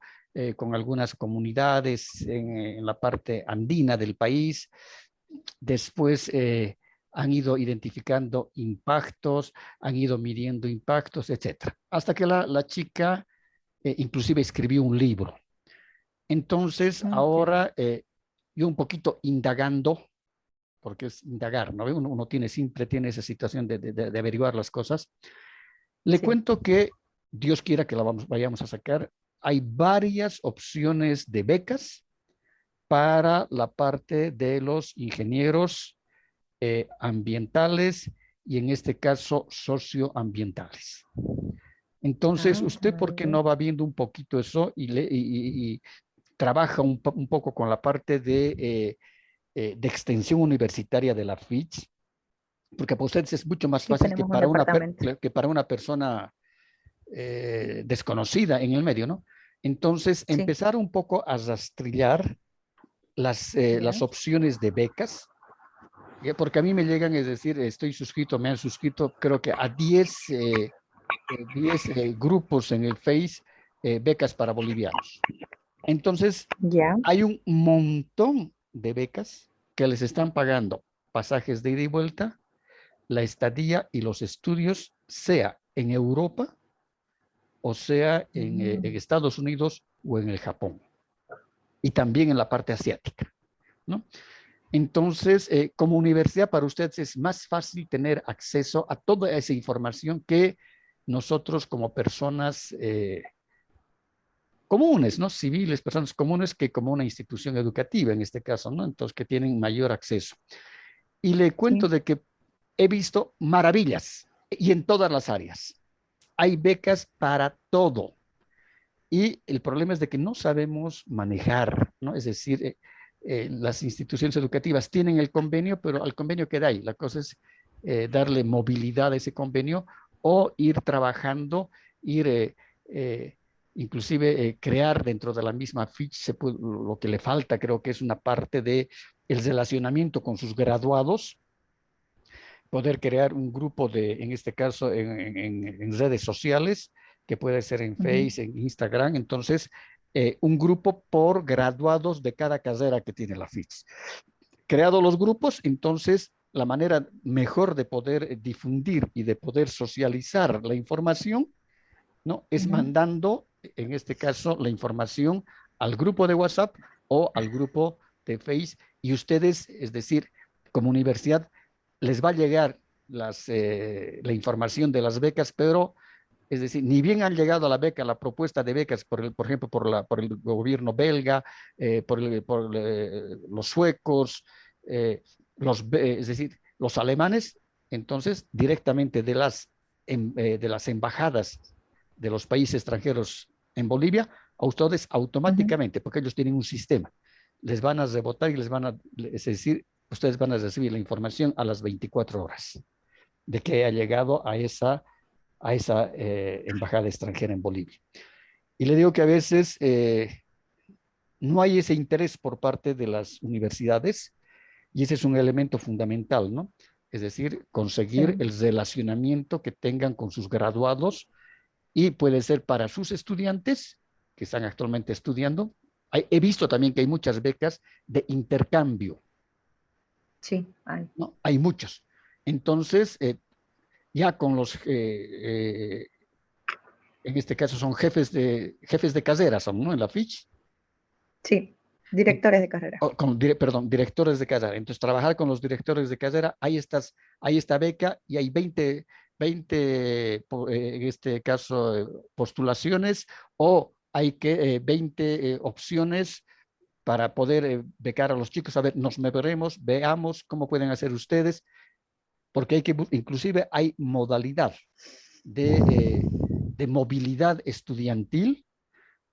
Speaker 1: con algunas comunidades en la parte andina del país. Después han ido identificando impactos, han ido midiendo impactos, etcétera. Hasta que la chica inclusive escribió un libro. Entonces, ahora yo un poquito indagando, porque es indagar, ¿no? Uno siempre tiene esa situación de averiguar las cosas. Le cuento que Dios quiera que vayamos a sacar. Hay varias opciones de becas para la parte de los ingenieros ambientales y en este caso socioambientales. Entonces, ¿usted por qué no va viendo un poquito eso y trabaja un poco con la parte de extensión universitaria de la FICH? Porque para ustedes es mucho más fácil que para una persona desconocida en el medio, ¿no? Entonces, empezar un poco a rastrillar las opciones de becas porque a mí me llegan, es decir, estoy suscrito, me han suscrito, creo que a 10 grupos en el Face, becas para bolivianos. Entonces,
Speaker 10: Ya.
Speaker 1: hay un montón de becas que les están pagando pasajes de ida y vuelta, la estadía y los estudios, sea en Europa o sea en Estados Unidos o en el Japón. Y también en la parte asiática, ¿no? Entonces, como universidad para ustedes es más fácil tener acceso a toda esa información que nosotros como personas comunes, ¿no? Civiles, personas comunes, que como una institución educativa en este caso, ¿no? Entonces, que tienen mayor acceso. Y le cuento de que he visto maravillas y en todas las áreas. Hay becas para todo. Y el problema es de que no sabemos manejar, ¿no? Es decir, las instituciones educativas tienen el convenio, pero al convenio queda ahí. La cosa es darle movilidad a ese convenio o ir trabajando, ir inclusive crear dentro de la misma ficha lo que le falta, creo que es una parte de el relacionamiento con sus graduados, poder crear un grupo de, en este caso, en redes sociales, que puede ser en Facebook, en Instagram. Entonces, un grupo por graduados de cada carrera que tiene la FITS. Creados los grupos, entonces, la manera mejor de poder difundir y de poder socializar la información, ¿no? Es mandando, en este caso, la información al grupo de WhatsApp o al grupo de Facebook, y ustedes, es decir, como universidad, les va a llegar la información de las becas, pero es decir, ni bien han llegado a la beca, la propuesta de becas, por ejemplo, por el gobierno belga, por los suecos, es decir, los alemanes, entonces directamente de las embajadas de los países extranjeros en Bolivia, a ustedes automáticamente, porque ellos tienen un sistema, les van a rebotar y es decir, ustedes van a recibir la información a las 24 horas de que ha llegado a esa embajada extranjera en Bolivia. Y le digo que a veces no hay ese interés por parte de las universidades, y ese es un elemento fundamental, ¿no? Es decir, conseguir el relacionamiento que tengan con sus graduados, y puede ser para sus estudiantes que están actualmente estudiando. He visto también que hay muchas becas de intercambio.
Speaker 10: Sí, hay.
Speaker 1: ¿No? Hay muchos. Entonces, ya con los, en este caso son jefes de carrera, son, ¿no? En la FICH.
Speaker 10: Sí, directores de carrera.
Speaker 1: Perdón, directores de carrera. Entonces, trabajar con los directores de carrera, hay esta beca y hay 20 en este caso, postulaciones, o hay 20 opciones para poder becar a los chicos. A ver, nos veremos, veamos cómo pueden hacer ustedes, porque inclusive hay modalidad de movilidad estudiantil,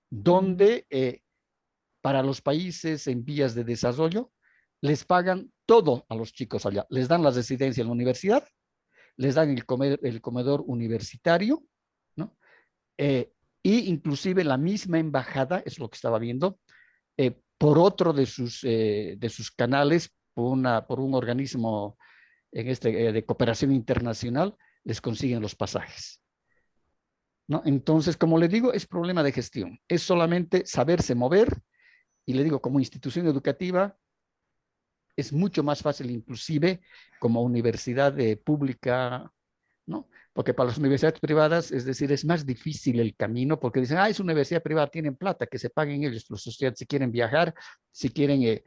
Speaker 1: donde para los países en vías de desarrollo les pagan todo a los chicos allá. Les dan la residencia en la universidad, les dan el comedor universitario, ¿no? Y inclusive la misma embajada, es lo que estaba viendo, por otro de sus canales, por un organismo de cooperación internacional, les consiguen los pasajes, ¿no? Entonces, como le digo, es problema de gestión, es solamente saberse mover, y le digo, como institución educativa, es mucho más fácil, inclusive como universidad pública, ¿no? Porque para las universidades privadas, es decir, es más difícil el camino, porque dicen, es universidad privada, tienen plata, que se paguen ellos, los estudiantes, si quieren viajar, si quieren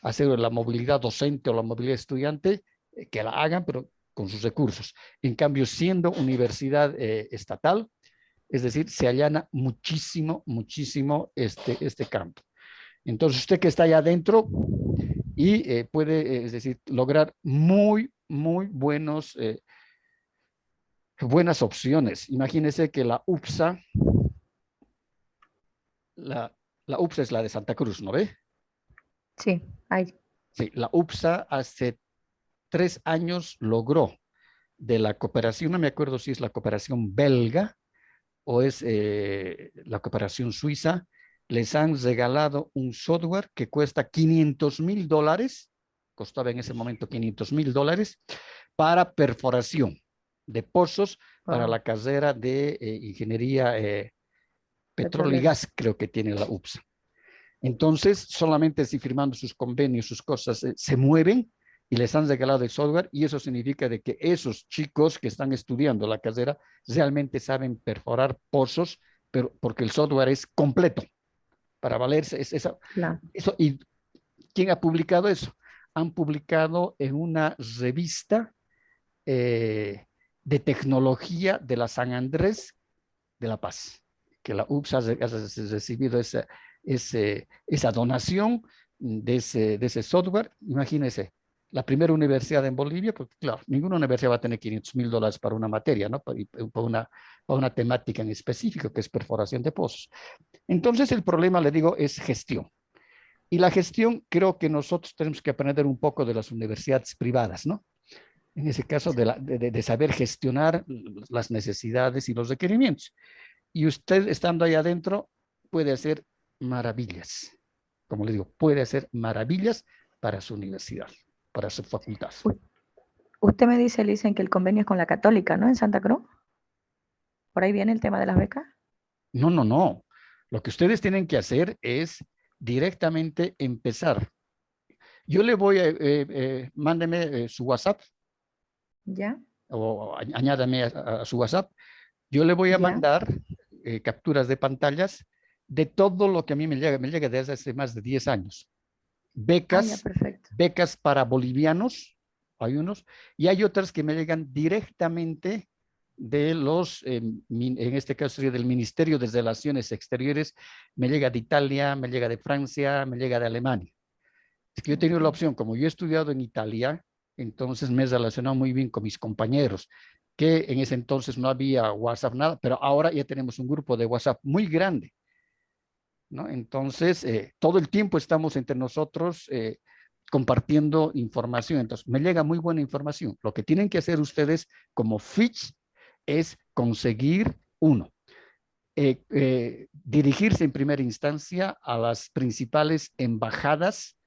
Speaker 1: hacer la movilidad docente o la movilidad estudiante, que la hagan, pero con sus recursos. En cambio, siendo universidad estatal, es decir, se allana muchísimo, muchísimo este campo. Entonces, usted que está allá adentro y puede, es decir, lograr muy, muy buenas opciones. Imagínese que la UPSA, la UPSA es la de Santa Cruz, ¿no ve?
Speaker 10: Sí, hay.
Speaker 1: Sí, la UPSA hace 3 años logró de la cooperación, no me acuerdo si es la cooperación belga o es la cooperación suiza, les han regalado un software que cuesta $500,000 costaba en ese momento $500,000 para perforación de pozos para
Speaker 10: Wow.
Speaker 1: la carrera de ingeniería petróleo y
Speaker 10: Petrolera.
Speaker 1: gas, creo que tiene la UPSA. Entonces, solamente si firmando sus convenios, sus cosas, se mueven y les han regalado el software, y eso significa de que esos chicos que están estudiando la carrera realmente saben perforar pozos, pero porque el software es completo para valerse.
Speaker 10: Claro.
Speaker 1: Eso, ¿y quién ha publicado eso? Han publicado en una revista de tecnología de la San Andrés de La Paz, que la UPSA ha recibido esa donación de ese software. Imagínense, la primera universidad en Bolivia, porque claro, ninguna universidad va a tener $500,000 para una materia, ¿no? Para una temática en específico, que es perforación de pozos. Entonces, el problema, le digo, es gestión. Y la gestión, creo que nosotros tenemos que aprender un poco de las universidades privadas, ¿no? En ese caso, de saber gestionar las necesidades y los requerimientos. Y usted, estando ahí adentro, puede hacer maravillas. Como le digo, puede hacer maravillas para su universidad, para su facultad.
Speaker 10: Usted me dice, Licen, que el convenio es con la Católica, ¿no? En Santa Cruz. ¿Por ahí viene el tema de las becas?
Speaker 1: No, no, no. Lo que ustedes tienen que hacer es directamente empezar. Yo le voy a, mándeme su WhatsApp.
Speaker 10: ¿Ya?
Speaker 1: O añádame a su WhatsApp. Yo le voy a
Speaker 10: ¿Ya?
Speaker 1: mandar capturas de pantallas de todo lo que a mí me llega desde hace más de 10 años. Becas,
Speaker 10: ya, perfecto.
Speaker 1: becas para bolivianos, hay unos, y hay otras que me llegan directamente de en este caso sería del Ministerio de Relaciones Exteriores, me llega de Italia, me llega de Francia, me llega de Alemania. Es que yo he tenido la opción, como yo he estudiado en Italia, entonces me he relacionado muy bien con mis compañeros, que en ese entonces no había WhatsApp, nada, pero ahora ya tenemos un grupo de WhatsApp muy grande, ¿no? Entonces, todo el tiempo estamos entre nosotros compartiendo información. Entonces, me llega muy buena información. Lo que tienen que hacer ustedes como Fitch es conseguir dirigirse en primera instancia a las principales embajadas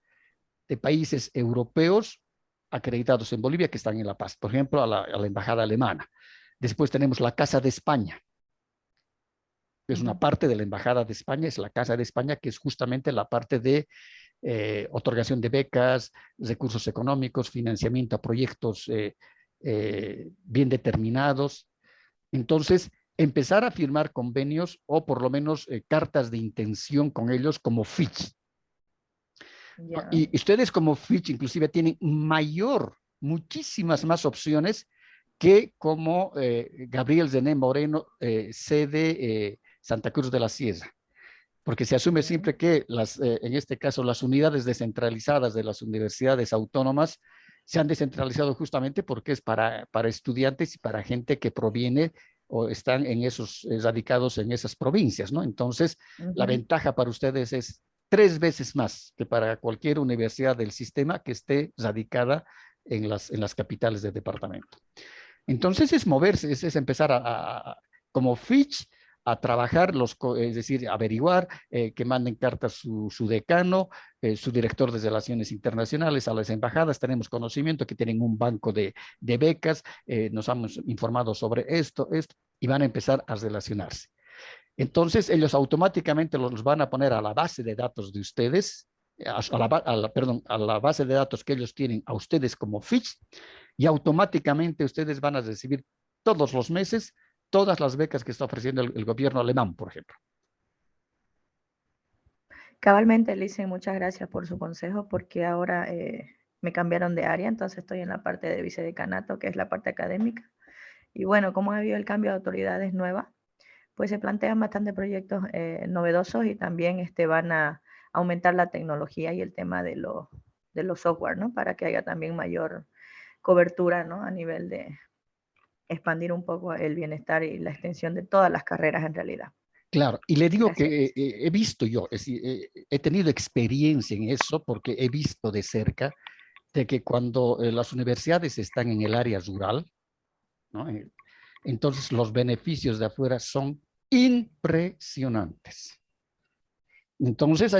Speaker 1: de países europeos acreditados en Bolivia que están en La Paz. Por ejemplo, a la embajada alemana. Después tenemos la Casa de España. Es una parte de la embajada de España, es la Casa de España, que es justamente la parte de otorgación de becas, recursos económicos, financiamiento a proyectos bien determinados. Entonces, empezar a firmar convenios o por lo menos cartas de intención con ellos como Fitch.
Speaker 10: Ya.
Speaker 1: Y ustedes como Fitch inclusive tienen muchísimas más opciones que como Gabriel Zené Moreno, sede Santa Cruz de la Sierra. Porque se asume siempre que en este caso las unidades descentralizadas de las universidades autónomas se han descentralizado justamente porque es para estudiantes y para gente que proviene o están radicados en esas provincias, ¿no? Entonces, la ventaja para ustedes es 3 veces más que para cualquier universidad del sistema que esté radicada en las capitales del departamento. Entonces, es moverse, es empezar como Fitch, a trabajar, es decir, averiguar, que manden cartas su decano, su director de Relaciones Internacionales a las embajadas. Tenemos conocimiento que tienen un banco de becas, nos han informado sobre esto, y van a empezar a relacionarse. Entonces, ellos automáticamente los van a poner a la base de datos de ustedes, a la base de datos que ellos tienen a ustedes como Fitch, y automáticamente ustedes van a recibir todos los meses todas las becas que está ofreciendo el gobierno alemán, por ejemplo.
Speaker 10: Cabalmente, Licen, muchas gracias por su consejo, porque ahora me cambiaron de área, entonces estoy en la parte de vicedecanato, que es la parte académica. Y bueno, como ha habido el cambio de autoridades nuevas, pues se plantean bastante proyectos novedosos, y también van a aumentar la tecnología y el tema de los software, ¿no? Para que haya también mayor cobertura, ¿no? A nivel de expandir un poco el bienestar y la extensión de todas las carreras en realidad.
Speaker 1: Claro, y le digo
Speaker 10: Gracias.
Speaker 1: que he visto yo, es decir, he tenido experiencia en eso porque he visto de cerca de que cuando las universidades están en el área rural, ¿no? Entonces los beneficios de afuera son impresionantes. Entonces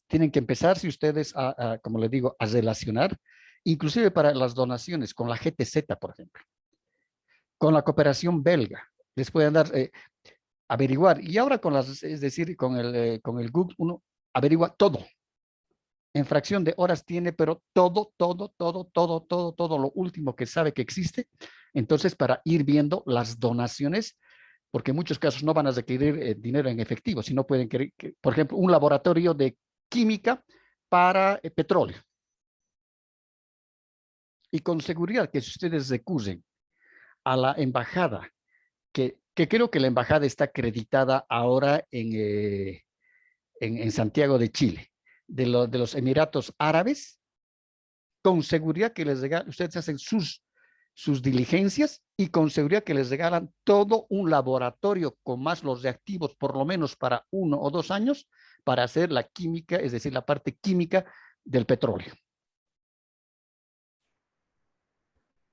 Speaker 1: tienen que empezar, si ustedes, como le digo, a relacionar inclusive para las donaciones con la GTZ, por ejemplo, con la cooperación belga, les pueden dar, averiguar, y ahora con las, es decir, con el Google, uno averigua todo. En fracción de horas tiene, pero todo lo último que sabe que existe. Entonces, para ir viendo las donaciones, porque en muchos casos no van a requerir dinero en efectivo, sino pueden querer, por ejemplo, un laboratorio de química para petróleo. Y con seguridad que si ustedes recurren a la embajada, que creo que la embajada está acreditada ahora en Santiago de Chile, de los Emiratos Árabes, con seguridad que les regalan, ustedes hacen sus diligencias y con seguridad que les regalan todo un laboratorio con más los reactivos, por lo menos para 1 o 2 años, para hacer la química, es decir, la parte química del petróleo.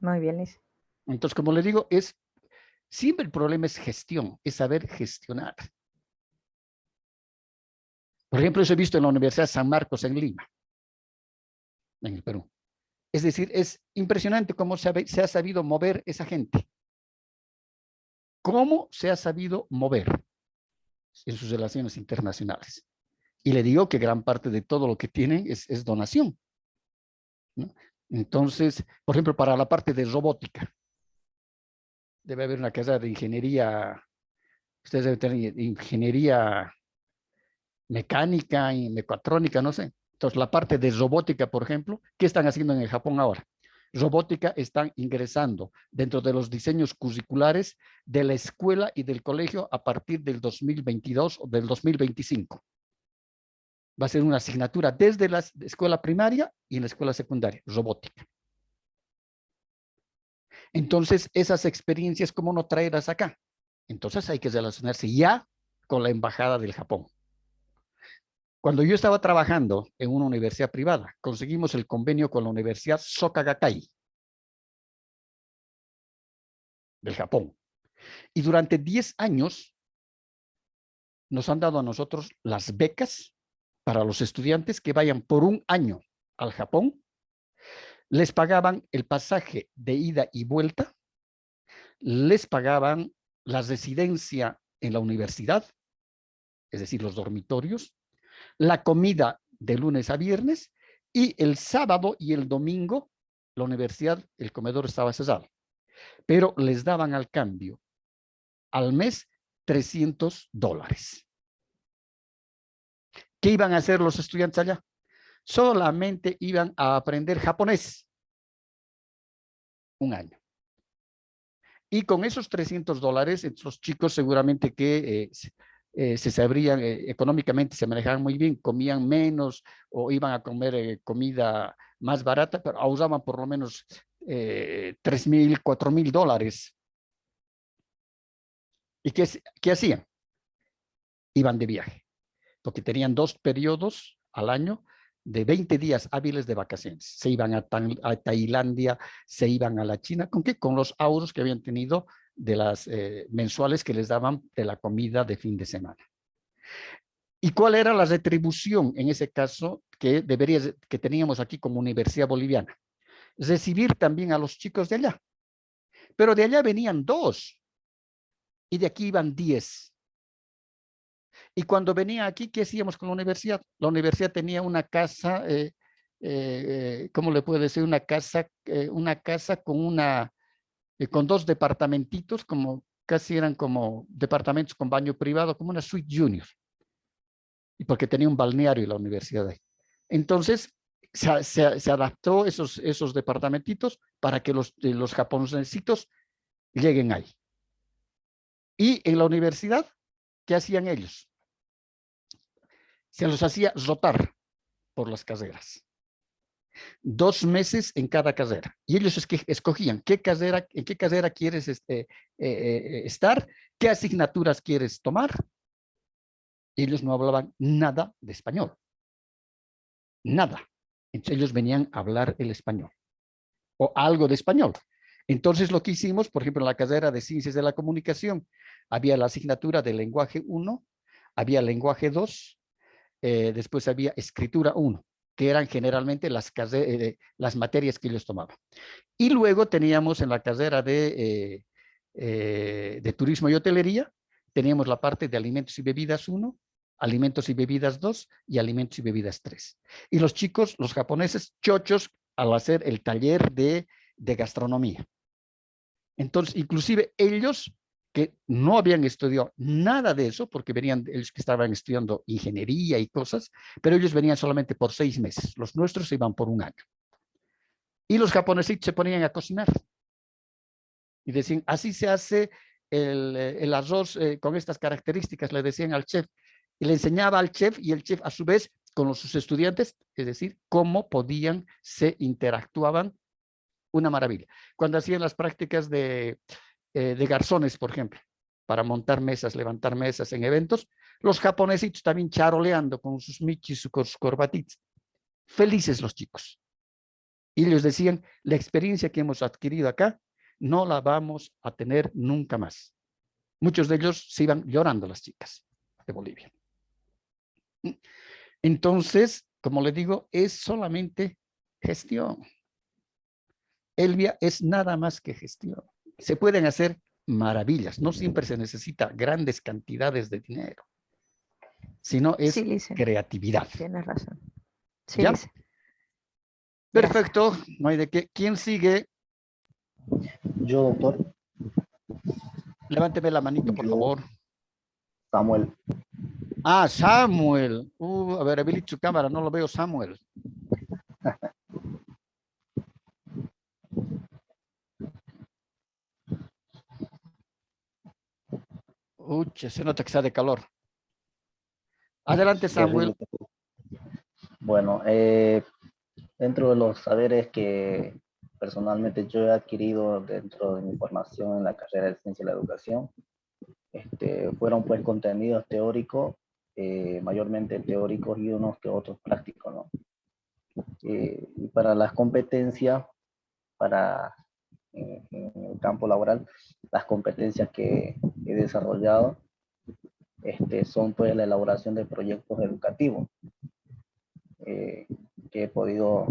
Speaker 10: Muy bien, Liz.
Speaker 1: Entonces, como les digo, siempre el problema es gestión, es saber gestionar. Por ejemplo, eso he visto en la Universidad San Marcos en Lima, en el Perú. Es decir, es impresionante cómo se ha sabido mover esa gente. Cómo se ha sabido mover en sus relaciones internacionales. Y le digo que gran parte de todo lo que tienen es donación, ¿no? Entonces, por ejemplo, para la parte de robótica, debe haber una carrera de ingeniería, ustedes deben tener ingeniería mecánica y mecatrónica, no sé. Entonces, la parte de robótica, por ejemplo, ¿qué están haciendo en el Japón ahora? Robótica están ingresando dentro de los diseños curriculares de la escuela y del colegio a partir del 2022 o del 2025. Va a ser una asignatura desde la escuela primaria y en la escuela secundaria, robótica. Entonces, esas experiencias, ¿cómo no traerlas acá? Entonces, hay que relacionarse ya con la embajada del Japón. Cuando yo estaba trabajando en una universidad privada, conseguimos el convenio con la Universidad Soka Gakkai del Japón. Y durante 10 años nos han dado a nosotros las becas para los estudiantes que vayan por 1 año al Japón. Les pagaban el pasaje de ida y vuelta, les pagaban la residencia en la universidad, es decir, los dormitorios, la comida de lunes a viernes, y el sábado y el domingo la universidad, el comedor estaba cerrado, pero les daban al cambio al mes $300. ¿Qué iban a hacer los estudiantes allá? Solamente iban a aprender japonés 1 año. Y con esos $300, los chicos seguramente que se sabrían, económicamente se manejaban muy bien, comían menos o iban a comer comida más barata, pero ahorraban por lo menos $3,000, $4,000. ¿Y qué hacían? Iban de viaje, porque tenían 2 periodos al año de 20 días hábiles de vacaciones. Se iban a Tailandia, se iban a la China. ¿Con qué? Con los ahorros que habían tenido de las mensuales que les daban de la comida de fin de semana. ¿Y cuál era la retribución en ese caso que teníamos aquí como Universidad Boliviana? Recibir también a los chicos de allá. Pero de allá venían 2 y de aquí iban 10. Y cuando venía aquí, ¿qué hacíamos con la universidad? La universidad tenía una casa, ¿cómo le puedo decir? Una casa con 2 departamentitos, como casi eran como departamentos con baño privado, como una suite junior. Y porque tenía un balneario la universidad ahí. Entonces, se adaptó esos departamentitos para que los japonesitos lleguen ahí. Y en la universidad, ¿qué hacían ellos? Se los hacía rotar por las carreras. 2 meses en cada carrera. Y ellos escogían en qué carrera quieres estar, qué asignaturas quieres tomar. Ellos no hablaban nada de español. Nada. Entonces ellos venían a hablar el español. O algo de español. Entonces lo que hicimos, por ejemplo, en la carrera de Ciencias de la Comunicación, había la asignatura de lenguaje 1, había lenguaje 2, después había escritura 1, que eran generalmente las materias que ellos tomaban. Y luego teníamos en la carrera de turismo y hotelería, teníamos la parte de alimentos y bebidas 1, alimentos y bebidas 2 y alimentos y bebidas 3. Y los chicos, los japoneses, chochos al hacer el taller de gastronomía. Entonces, inclusive ellos que no habían estudiado nada de eso, porque venían ellos que estaban estudiando ingeniería y cosas, pero ellos venían solamente por 6 meses. Los nuestros iban por 1 año. Y los japoneses se ponían a cocinar. Y decían, así se hace el arroz con estas características, le decían al chef. Y le enseñaba al chef y el chef a su vez con sus estudiantes, es decir, cómo podían, se interactuaban. Una maravilla. Cuando hacían las prácticas de garzones, por ejemplo, para montar mesas, levantar mesas en eventos, los japonesitos también charoleando con sus michis, con sus corbatitas. Felices los chicos. Y ellos decían, la experiencia que hemos adquirido acá, no la vamos a tener nunca más. Muchos de ellos se iban llorando, las chicas de Bolivia. Entonces, como les digo, es solamente gestión. Elvia es nada más que gestión. Se pueden hacer maravillas. No siempre se necesita grandes cantidades de dinero, sino es
Speaker 10: Sí, Lice,
Speaker 1: creatividad.
Speaker 10: tienes razón. Sí,
Speaker 1: ¿Ya?
Speaker 10: Lice.
Speaker 1: Perfecto, no hay de qué. ¿Quién sigue?
Speaker 11: Yo, doctor.
Speaker 1: Levánteme la manito, por favor.
Speaker 11: Samuel.
Speaker 1: Ah, Samuel. A ver, habilite su cámara, no lo veo, Samuel. Uy, se nota que está de calor. Adelante, Samuel.
Speaker 11: Bueno, dentro de los saberes que personalmente yo he adquirido dentro de mi formación en la carrera de Ciencia de la Educación, fueron pues contenidos teóricos, mayormente teóricos y unos que otros prácticos, ¿no? Y para las competencias, en el campo laboral, las competencias que he desarrollado son pues la elaboración de proyectos educativos que he podido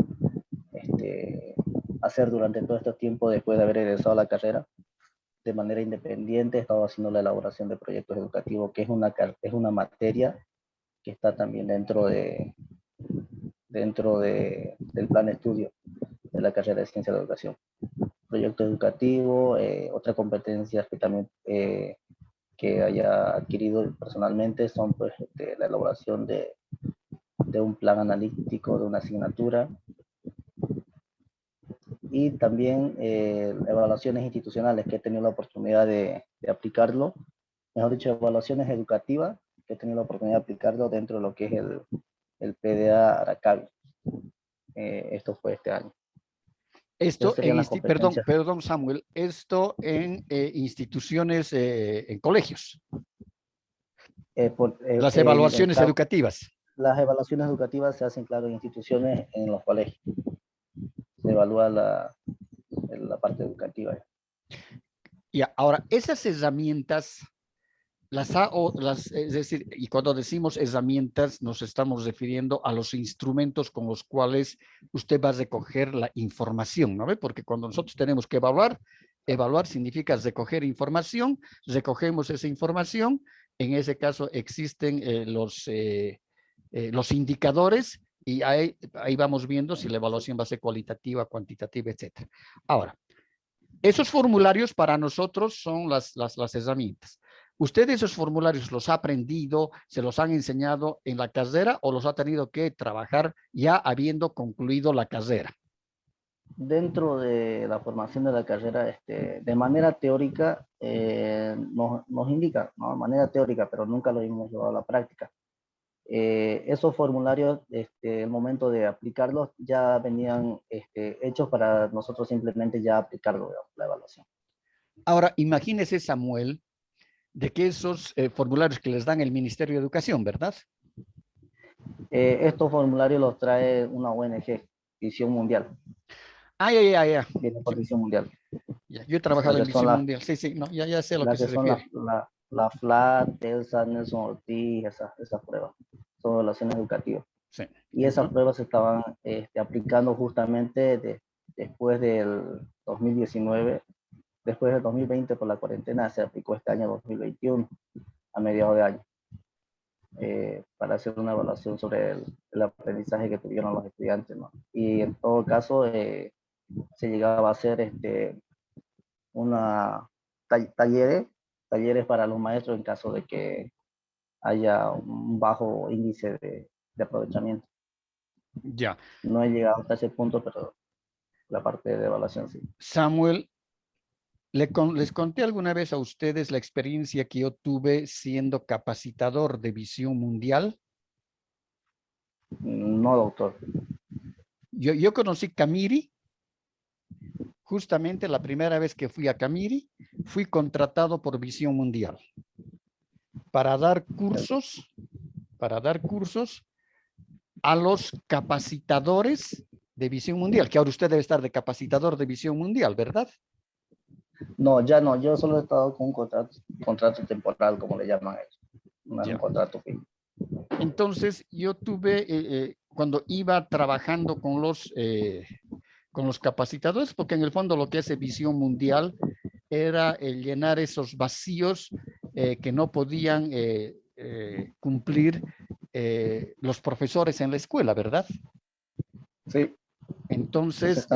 Speaker 11: hacer durante todo este tiempo después de haber egresado a la carrera. De manera independiente he estado haciendo la elaboración de proyectos educativos, que es una materia que está también dentro del plan de estudio de la carrera de Ciencia de la Educación. Proyecto educativo, otras competencias que también que haya adquirido personalmente son pues, la elaboración de un plan analítico de una asignatura y también evaluaciones institucionales que he tenido la oportunidad de aplicarlo, mejor dicho, evaluaciones educativas que he tenido la oportunidad de aplicarlo dentro de lo que es el PDA Aracavi. Esto fue este año.
Speaker 1: Esto perdón, Samuel, esto en instituciones, en colegios. Las evaluaciones educativas.
Speaker 11: Las evaluaciones educativas se hacen, claro, en instituciones, en los colegios. Se evalúa la parte educativa.
Speaker 1: Y ahora, esas herramientas, es decir, y cuando decimos herramientas, nos estamos refiriendo a los instrumentos con los cuales usted va a recoger la información, ¿no ve? Porque cuando nosotros tenemos que evaluar significa recoger información, recogemos esa información, en ese caso existen los indicadores y ahí vamos viendo si la evaluación va a ser cualitativa, cuantitativa, etc. Ahora, esos formularios para nosotros son las herramientas. ¿Usted esos formularios los ha aprendido, se los han enseñado en la carrera o los ha tenido que trabajar ya habiendo concluido la carrera?
Speaker 11: Dentro de la formación de la carrera, de manera teórica, nos indica, ¿no? De manera teórica, pero nunca lo hemos llevado a la práctica. Esos formularios, el momento de aplicarlos, ya venían hechos para nosotros simplemente ya aplicarlo, digamos, la evaluación.
Speaker 1: Ahora, imagínese, Samuel, de que esos formularios que les dan el Ministerio de Educación, ¿verdad?
Speaker 11: Estos formularios los trae una ONG, Visión Mundial.
Speaker 1: Ya.
Speaker 11: Viene por Visión Mundial.
Speaker 1: Ya, yo he trabajado en Visión Mundial. Sí, no, ya sé a lo que se refiere.
Speaker 11: La FLAT, TELSA, Nelson Ortiz, esas pruebas. Son evaluaciones educativas.
Speaker 1: Sí.
Speaker 11: Y esas
Speaker 1: Ujú.
Speaker 11: pruebas se estaban aplicando justamente después del 2019, después del 2020 por la cuarentena, se aplicó este año 2021, a mediados de año, para hacer una evaluación sobre el aprendizaje que tuvieron los estudiantes, ¿no? Y en todo caso, se llegaba a hacer talleres para los maestros en caso de que haya un bajo índice de aprovechamiento.
Speaker 1: Ya.
Speaker 11: No he llegado hasta ese punto, pero la parte de evaluación sí.
Speaker 1: Samuel, les conté alguna vez a ustedes la experiencia que yo tuve siendo capacitador de Visión Mundial.
Speaker 11: No, doctor.
Speaker 1: Yo conocí Camiri. Justamente la primera vez que fui a Camiri, fui contratado por Visión Mundial para dar cursos a los capacitadores de Visión Mundial, que ahora usted debe estar de capacitador de Visión Mundial, ¿verdad?
Speaker 11: No, ya no. Yo solo he estado con un contrato temporal, como le llaman a ellos. No es un contrato fijo.
Speaker 1: Entonces, yo tuve, cuando iba trabajando con los capacitadores, porque en el fondo lo que hace Visión Mundial era llenar esos vacíos que no podían cumplir los profesores en la escuela, ¿verdad?
Speaker 11: Sí.
Speaker 1: Entonces,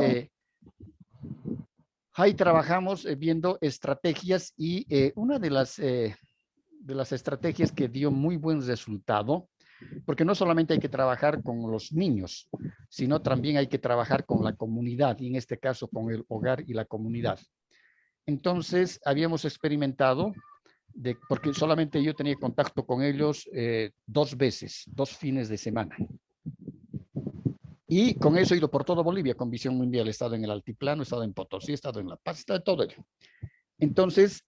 Speaker 1: ahí trabajamos viendo estrategias y una de las estrategias que dio muy buen resultado, porque no solamente hay que trabajar con los niños, sino también hay que trabajar con la comunidad, y en este caso con el hogar y la comunidad. Entonces, habíamos experimentado, porque solamente yo tenía contacto con ellos 2 veces, 2 fines de semana. Y con eso he ido por toda Bolivia con Visión Mundial. He estado en el Altiplano, he estado en Potosí, he estado en La Paz, he estado en todo ello. Entonces,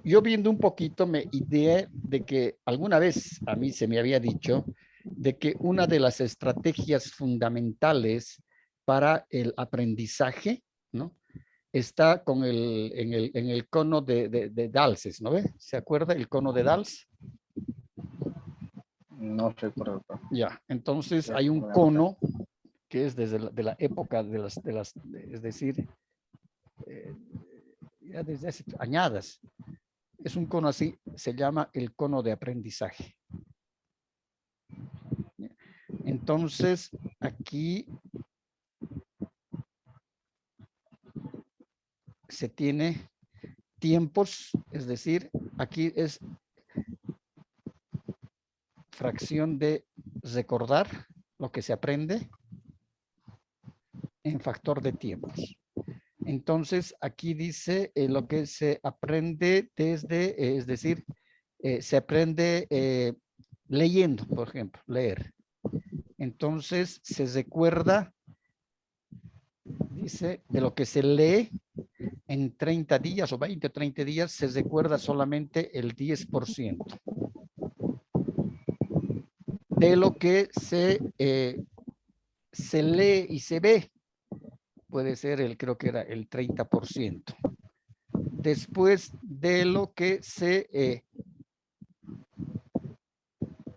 Speaker 1: yo viendo un poquito me ideé de que alguna vez a mí se me había dicho de que una de las estrategias fundamentales para el aprendizaje, ¿no?, está en el cono de Dalses, ¿no ve? ¿Se acuerda el cono de Dals?
Speaker 11: No recuerdo.
Speaker 1: Ya, entonces hay un cono que es desde de la época es decir, ya desde hace añadas. Es un cono así, se llama el cono de aprendizaje. Entonces, aquí se tiene tiempos, es decir, aquí es fracción de recordar lo que se aprende en factor de tiempos. Entonces, aquí dice lo que se aprende desde, es decir, se aprende leyendo, por ejemplo, leer. Entonces, se recuerda, dice, de lo que se lee en 30 días o 20 o 30 días, se recuerda solamente el 10%. De lo que se lee y se ve, puede ser creo que era el 30%. Después de lo que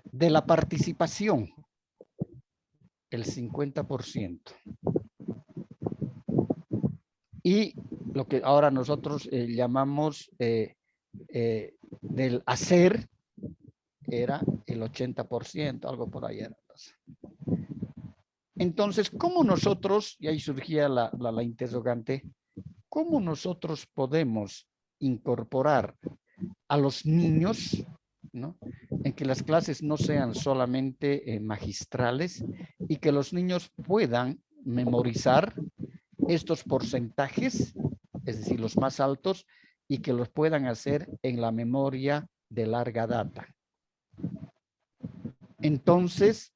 Speaker 1: de la participación, el 50%. Y lo que ahora nosotros llamamos del hacer, era el 80%, algo por ahí era. Entonces, ¿cómo nosotros, y ahí surgía la interrogante, cómo nosotros podemos incorporar a los niños, ¿no?, en que las clases no sean solamente magistrales y que los niños puedan memorizar estos porcentajes, es decir, los más altos, y que los puedan hacer en la memoria de larga data? Entonces,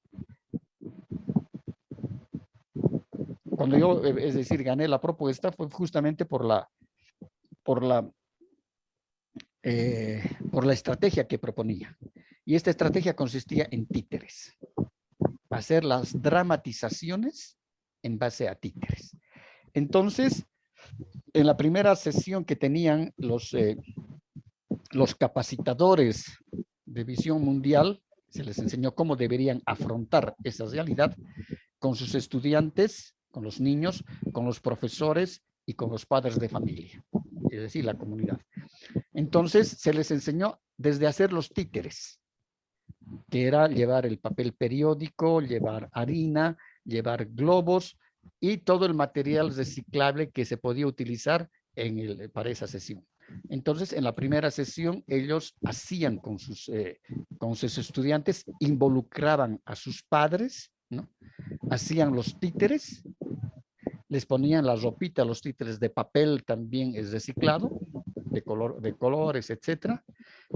Speaker 1: cuando yo, es decir, gané la propuesta, fue justamente por la estrategia que proponía. Y esta estrategia consistía en títeres. Hacer las dramatizaciones en base a títeres. Entonces, en la primera sesión que tenían los capacitadores de Visión Mundial, Se les enseñó cómo deberían afrontar esa realidad con sus estudiantes, con los niños, con los profesores y con los padres de familia, es decir, la comunidad. Entonces, se les enseñó desde hacer los títeres, que era llevar el papel periódico, llevar harina, llevar globos y todo el material reciclable que se podía utilizar para esa sesión. Entonces, en la primera sesión, ellos hacían con sus estudiantes, involucraban a sus padres, ¿no? Hacían los títeres, les ponían la ropita, los títeres de papel también es reciclado, de colores, etcétera,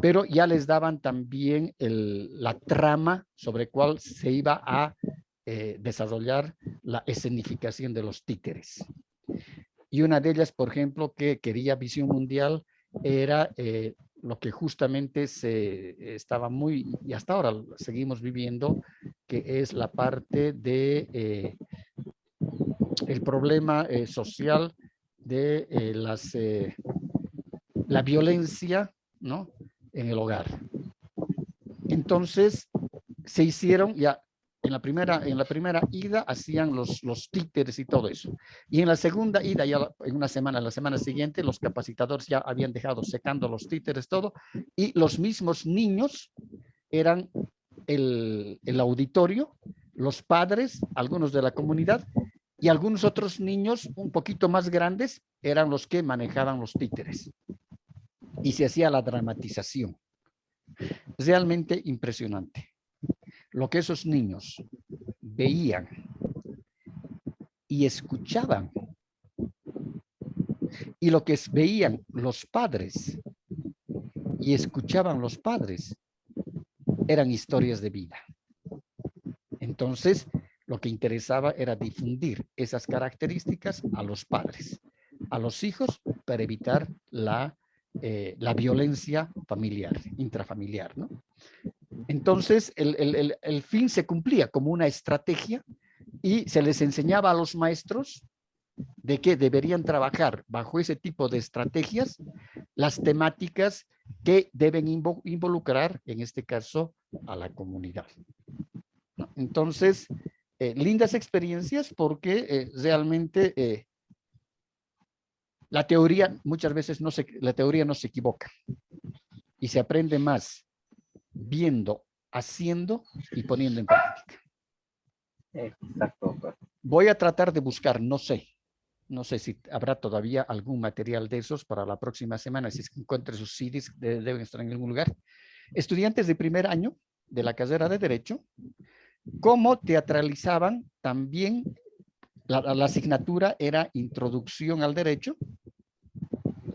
Speaker 1: pero ya les daban también la trama sobre cuál se iba a desarrollar la escenificación de los títeres. Y una de ellas, por ejemplo, que quería Visión Mundial, era lo que justamente estaba muy, y hasta ahora seguimos viviendo, que es la parte de el problema social de la violencia, ¿no?, en el hogar. Entonces, se hicieron ya, en la primera ida hacían los títeres y todo eso. Y en la segunda ida, ya en una semana, la semana siguiente, los capacitadores ya habían dejado secando los títeres, todo, y los mismos niños eran el auditorio, los padres, algunos de la comunidad, y algunos otros niños un poquito más grandes eran los que manejaban los títeres. Y se hacía la dramatización. Realmente impresionante. Lo que esos niños veían y escuchaban, y lo que veían los padres y escuchaban los padres, eran historias de vida. Entonces, lo que interesaba era difundir esas características a los padres, a los hijos, para evitar la violencia familiar, intrafamiliar, ¿no? Entonces, el fin se cumplía como una estrategia y se les enseñaba a los maestros de que deberían trabajar bajo ese tipo de estrategias las temáticas que deben involucrar, en este caso, a la comunidad. Entonces, lindas experiencias porque realmente la teoría muchas veces la teoría no se equivoca y se aprende más viendo, haciendo y poniendo en práctica.
Speaker 11: Exacto.
Speaker 1: Voy a tratar de buscar, no sé si habrá todavía algún material de esos para la próxima semana, si encuentre sus CDs, deben estar en algún lugar. Estudiantes de primer año de la carrera de Derecho, cómo teatralizaban también, la asignatura era Introducción al Derecho,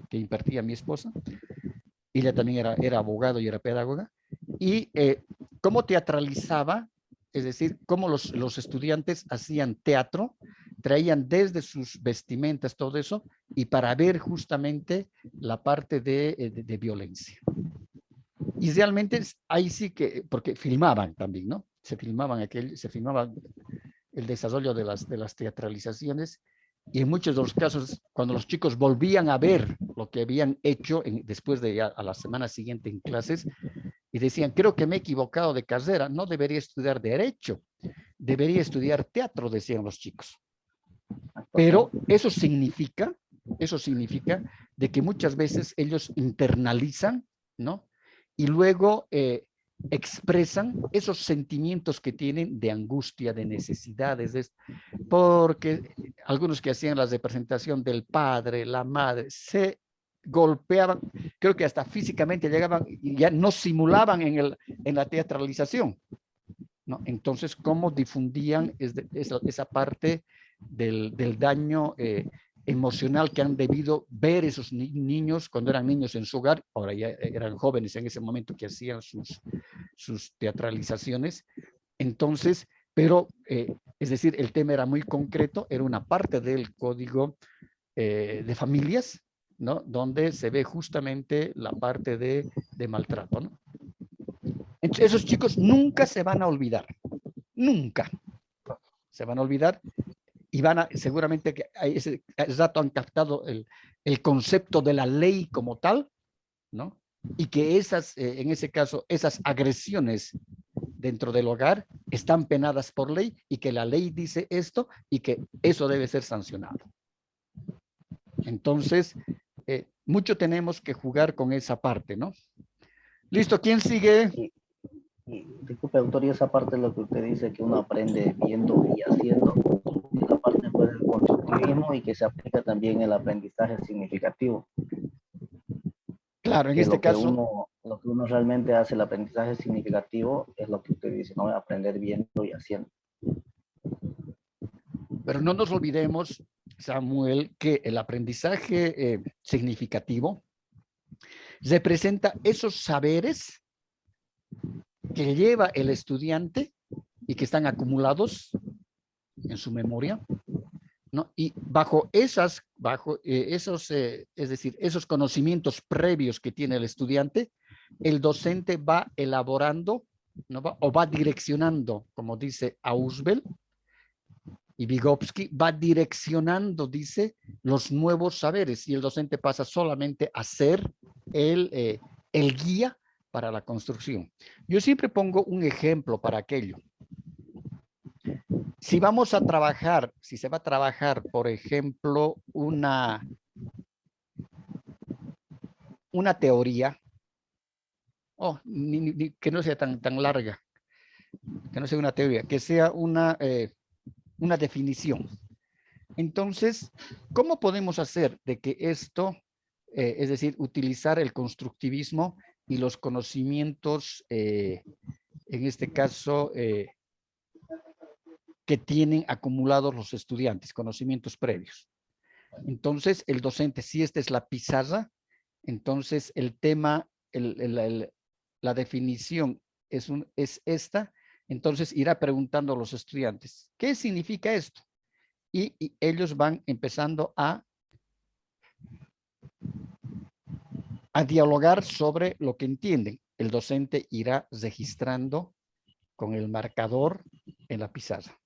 Speaker 1: que impartía mi esposa. Ella también era abogado y era pedagoga. Y cómo teatralizaba, es decir, cómo los estudiantes hacían teatro, traían desde sus vestimentas todo eso, y para ver justamente la parte de violencia. Y realmente ahí sí que, porque filmaban también, ¿no? Se filmaba el desarrollo de las teatralizaciones, y en muchos de los casos, cuando los chicos volvían a ver lo que habían hecho después de ya a la semana siguiente en clases, y decían, creo que me he equivocado de carrera, no debería estudiar Derecho, debería estudiar teatro, decían los chicos. Pero eso significa de que muchas veces ellos internalizan, ¿no? Y luego expresan esos sentimientos que tienen de angustia, de necesidades, porque algunos que hacían la representación del padre, la madre, se golpeaban, creo que hasta físicamente llegaban y ya no simulaban en la teatralización, ¿no? Entonces, ¿cómo difundían esa parte del daño emocional que han debido ver esos niños cuando eran niños en su hogar? Ahora ya eran jóvenes en ese momento que hacían sus teatralizaciones. Entonces, pero, es decir, el tema era muy concreto, era una parte del código de familias, ¿no? Donde se ve justamente la parte de maltrato, ¿no? Entonces, esos chicos nunca se van a olvidar, nunca se van a olvidar, y seguramente que ese rato han captado el concepto de la ley como tal, ¿no? Y que en ese caso, esas agresiones dentro del hogar están penadas por ley y que la ley dice esto y que eso debe ser sancionado. Entonces, mucho tenemos que jugar con esa parte, ¿no? Listo, ¿quién sigue?
Speaker 11: Y disculpe, doctor, y esa parte de lo que usted dice que uno aprende viendo y haciendo, esa parte pues, del constructivismo y que se aplica también el aprendizaje significativo.
Speaker 1: Claro, en
Speaker 11: Que
Speaker 1: este caso,
Speaker 11: lo que uno realmente hace, el aprendizaje significativo, es lo que usted dice, ¿no? Aprender viendo y haciendo.
Speaker 1: pero no nos olvidemos, Samuel, que el aprendizaje significativo representa esos saberes que lleva el estudiante y que están acumulados en su memoria, ¿no? Y bajo esos, es decir, esos conocimientos previos que tiene el estudiante, el docente va elaborando, ¿no? O va direccionando, como dice Ausubel y Vygotsky, va direccionando, dice, los nuevos saberes y el docente pasa solamente a ser el guía para la construcción. Yo siempre pongo un ejemplo para aquello. Si vamos a trabajar, si se va a trabajar, por ejemplo, una teoría, que no sea tan larga, que no sea una teoría, que sea una definición. Entonces, ¿cómo podemos hacer de que esto, es decir, utilizar el constructivismo y los conocimientos, en este caso, que tienen acumulados los estudiantes, conocimientos previos? Entonces, el docente, si esta es la pizarra, entonces el tema, la definición es esta, entonces irá preguntando a los estudiantes, ¿qué significa esto? Y ellos van empezando a dialogar sobre lo que entienden. El docente irá registrando con el marcador en la pizarra.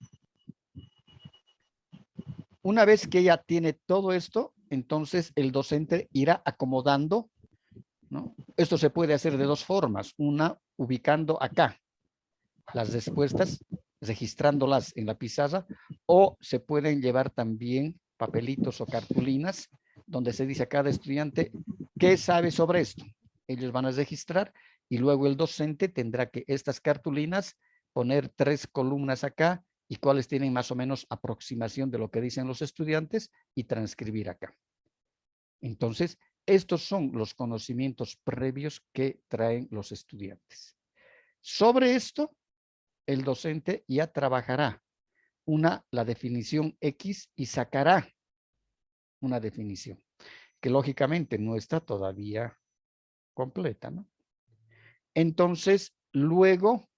Speaker 1: Una vez que ella tiene todo esto, entonces el docente irá acomodando, ¿no? Esto se puede hacer de dos formas. Una, ubicando acá las respuestas, registrándolas en la pizarra, o se pueden llevar también papelitos o cartulinas donde se dice a cada estudiante qué sabe sobre esto. Ellos van a registrar y luego el docente tendrá que estas cartulinas poner 3 columnas acá y cuáles tienen más o menos aproximación de lo que dicen los estudiantes y transcribir acá. Entonces, estos son los conocimientos previos que traen los estudiantes. Sobre esto, el docente ya trabajará la definición X y sacará una definición que lógicamente no está todavía completa, ¿no? Entonces, luego,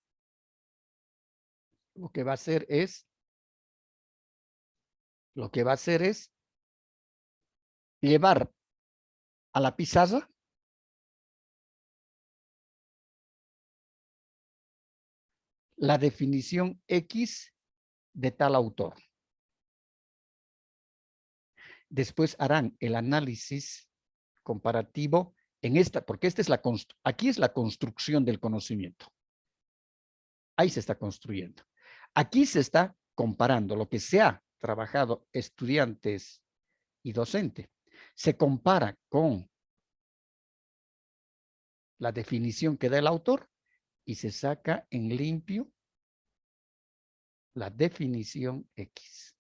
Speaker 1: lo que va a hacer es llevar a la pizarra la definición X de tal autor. Después harán el análisis comparativo en esta, porque aquí es la construcción del conocimiento. Ahí se está construyendo. Aquí se está comparando lo que se ha trabajado estudiantes y docente. Se compara con la definición que da el autor y se saca en limpio la definición X.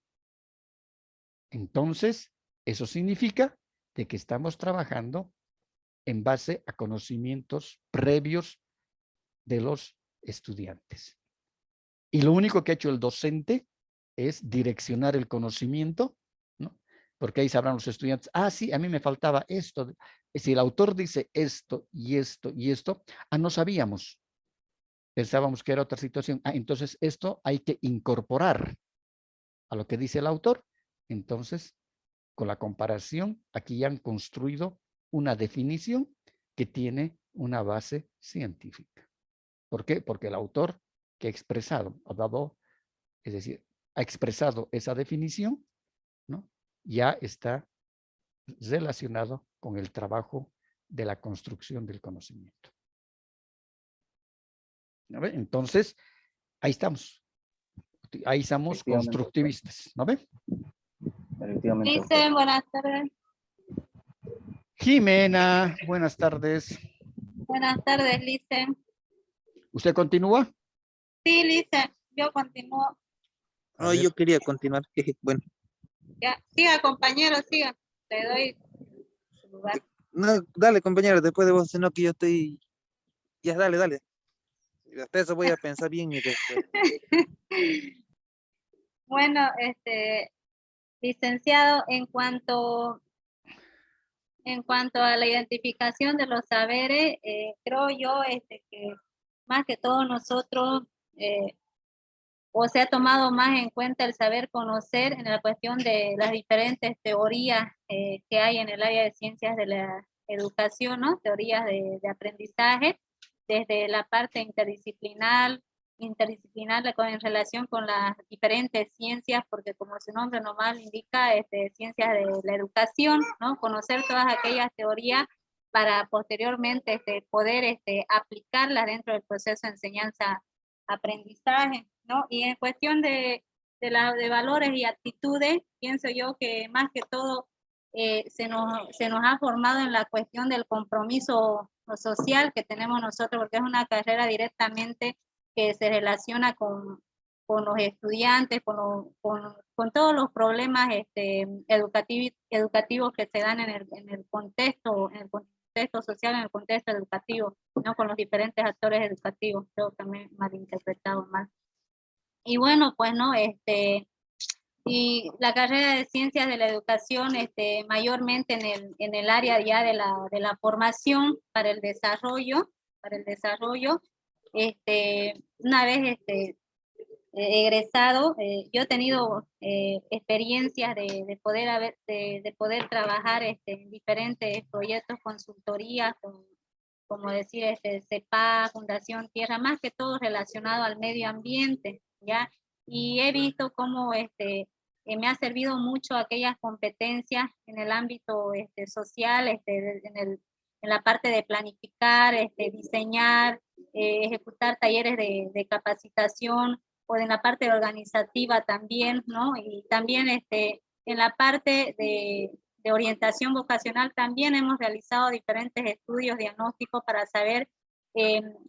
Speaker 1: Entonces, eso significa de que estamos trabajando en base a conocimientos previos de los estudiantes. Y lo único que ha hecho el docente es direccionar el conocimiento, ¿no? Porque ahí sabrán los estudiantes, sí, a mí me faltaba esto. Si el autor dice esto y esto y esto, no sabíamos. Pensábamos que era otra situación. Entonces esto hay que incorporar a lo que dice el autor. Entonces, con la comparación, aquí ya han construido una definición que tiene una base científica. ¿Por qué? Porque el autor que ha expresado, es decir, ha expresado esa definición, ¿no? Ya está relacionado con el trabajo de la construcción del conocimiento. ¿No ve? Entonces, ahí estamos. Ahí somos
Speaker 11: Efectivamente.
Speaker 1: constructivistas, ¿no ve?
Speaker 11: Efectivamente.
Speaker 8: Dicen, buenas tardes.
Speaker 1: Jimena, buenas tardes.
Speaker 8: Buenas tardes, Licen.
Speaker 1: ¿Usted continúa?
Speaker 8: Sí, Licen, yo continúo.
Speaker 1: A ver.
Speaker 12: yo quería continuar. Bueno,
Speaker 8: Ya, siga, compañero, siga. Le doy su lugar.
Speaker 12: no, dale, compañero, después de vos, sino que yo estoy. Ya, dale, dale. Hasta eso voy a pensar bien y después.
Speaker 8: Bueno, licenciado, en cuanto a la identificación de los saberes, creo yo que más que todo nosotros, o se ha tomado más en cuenta el saber conocer en la cuestión de las diferentes teorías que hay en el área de ciencias de la educación, ¿no? Teorías de aprendizaje, desde la parte interdisciplinar en relación con las diferentes ciencias, porque como su nombre normal indica, ciencias de la educación, ¿no? Conocer todas aquellas teorías para posteriormente poder aplicarlas dentro del proceso de enseñanza-aprendizaje, ¿no? Y en cuestión de valores y actitudes, pienso yo que más que todo se nos ha formado en la cuestión del compromiso social que tenemos nosotros, porque es una carrera directamente que se relaciona con los estudiantes, con todos los problemas educativos que se dan en el contexto social, en el contexto educativo, ¿no? Con los diferentes actores educativos, creo que me he malinterpretado mal. Y bueno, pues no, y la carrera de ciencias de la educación, mayormente en el área ya de la formación para el desarrollo, una vez egresado, yo he tenido experiencias de poder trabajar en diferentes proyectos, consultorías, como decir, CEPA, Fundación Tierra, más que todo relacionado al medio ambiente, ¿ya? Y he visto cómo me ha servido mucho aquellas competencias en el ámbito social, en la parte de planificar, diseñar, ejecutar talleres de capacitación, o en la parte organizativa también, ¿no? Y también en la parte de orientación vocacional también hemos realizado diferentes estudios diagnósticos para saber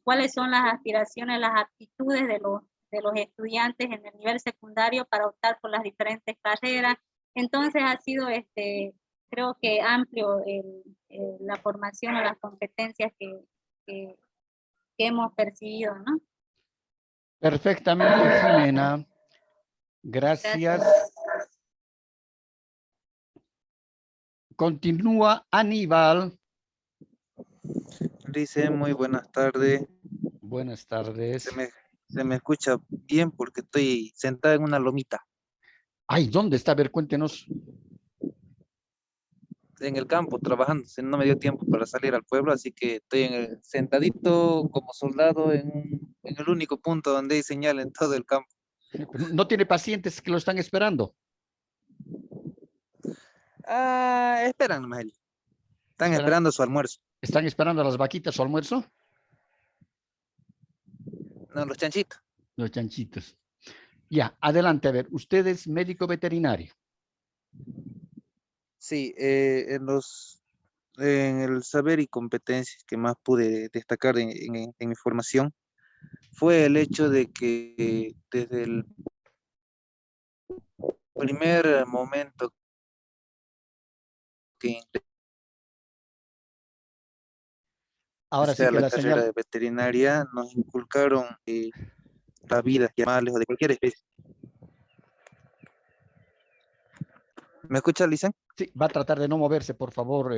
Speaker 8: cuáles son las aspiraciones, las aptitudes de los estudiantes en el nivel secundario para optar por las diferentes carreras. Entonces ha sido, creo que amplio la formación o las competencias que hemos percibido, ¿no?
Speaker 1: Perfectamente, Jimena. Gracias. Continúa Aníbal.
Speaker 12: Dice, muy buenas tardes.
Speaker 1: Buenas tardes.
Speaker 12: Se me escucha bien porque estoy sentada en una lomita.
Speaker 1: Ay, ¿dónde está? A ver, cuéntenos.
Speaker 12: En el campo trabajando, no me dio tiempo para salir al pueblo, así que estoy sentadito como soldado en el único punto donde hay señal en todo el campo.
Speaker 1: ¿No tiene pacientes que lo están esperando?
Speaker 12: Esperan nomás. Están esperando su almuerzo.
Speaker 1: ¿Están esperando a las vaquitas su almuerzo?
Speaker 12: No, los chanchitos.
Speaker 1: Los chanchitos. Ya, adelante, a ver, usted es médico veterinario.
Speaker 12: Sí, en el saber y competencias que más pude destacar en mi formación fue el hecho de que desde el primer momento que
Speaker 1: Ahora sí
Speaker 12: ingresé a
Speaker 1: que
Speaker 12: la
Speaker 1: la
Speaker 12: carrera
Speaker 1: señal,
Speaker 12: de veterinaria, nos inculcaron la vida de animales o de cualquier especie. ¿Me escucha, Licen?
Speaker 1: sí, va a tratar de no moverse, por favor,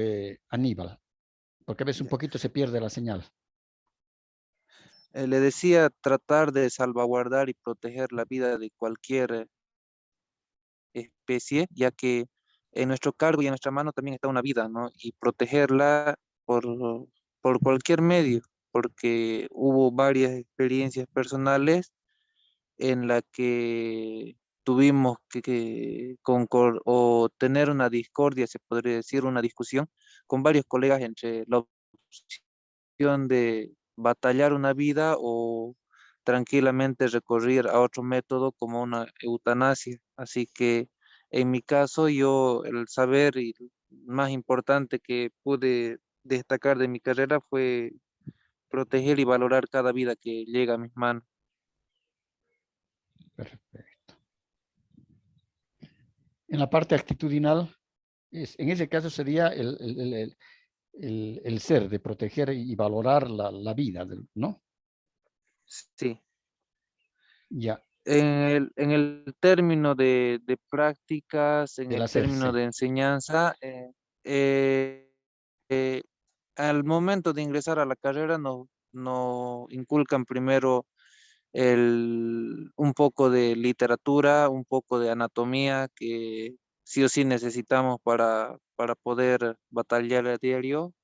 Speaker 1: Aníbal, porque a veces un poquito se pierde la señal.
Speaker 12: Le decía tratar de salvaguardar y proteger la vida de cualquier especie, ya que en nuestro cargo y en nuestra mano también está una vida, ¿no? Y protegerla por cualquier medio, porque hubo varias experiencias personales en la que tuvimos o tener una discordia, se podría decir, una discusión con varios colegas entre la opción de batallar una vida o tranquilamente recurrir a otro método como una eutanasia. Así que en mi caso, yo el saber y más importante que pude destacar de mi carrera fue proteger y valorar cada vida que llega a mis manos.
Speaker 1: Perfecto. En la parte actitudinal, en ese caso sería el ser, de proteger y valorar la vida, ¿no?
Speaker 12: Sí.
Speaker 1: Ya,
Speaker 12: En el término de prácticas, en
Speaker 1: del
Speaker 12: el
Speaker 1: hacer,
Speaker 12: término
Speaker 1: sí.
Speaker 12: de enseñanza, eh, eh, al momento de ingresar a la carrera nos inculcan primero un poco de literatura, un poco de anatomía que sí o sí necesitamos para poder batallar a diario.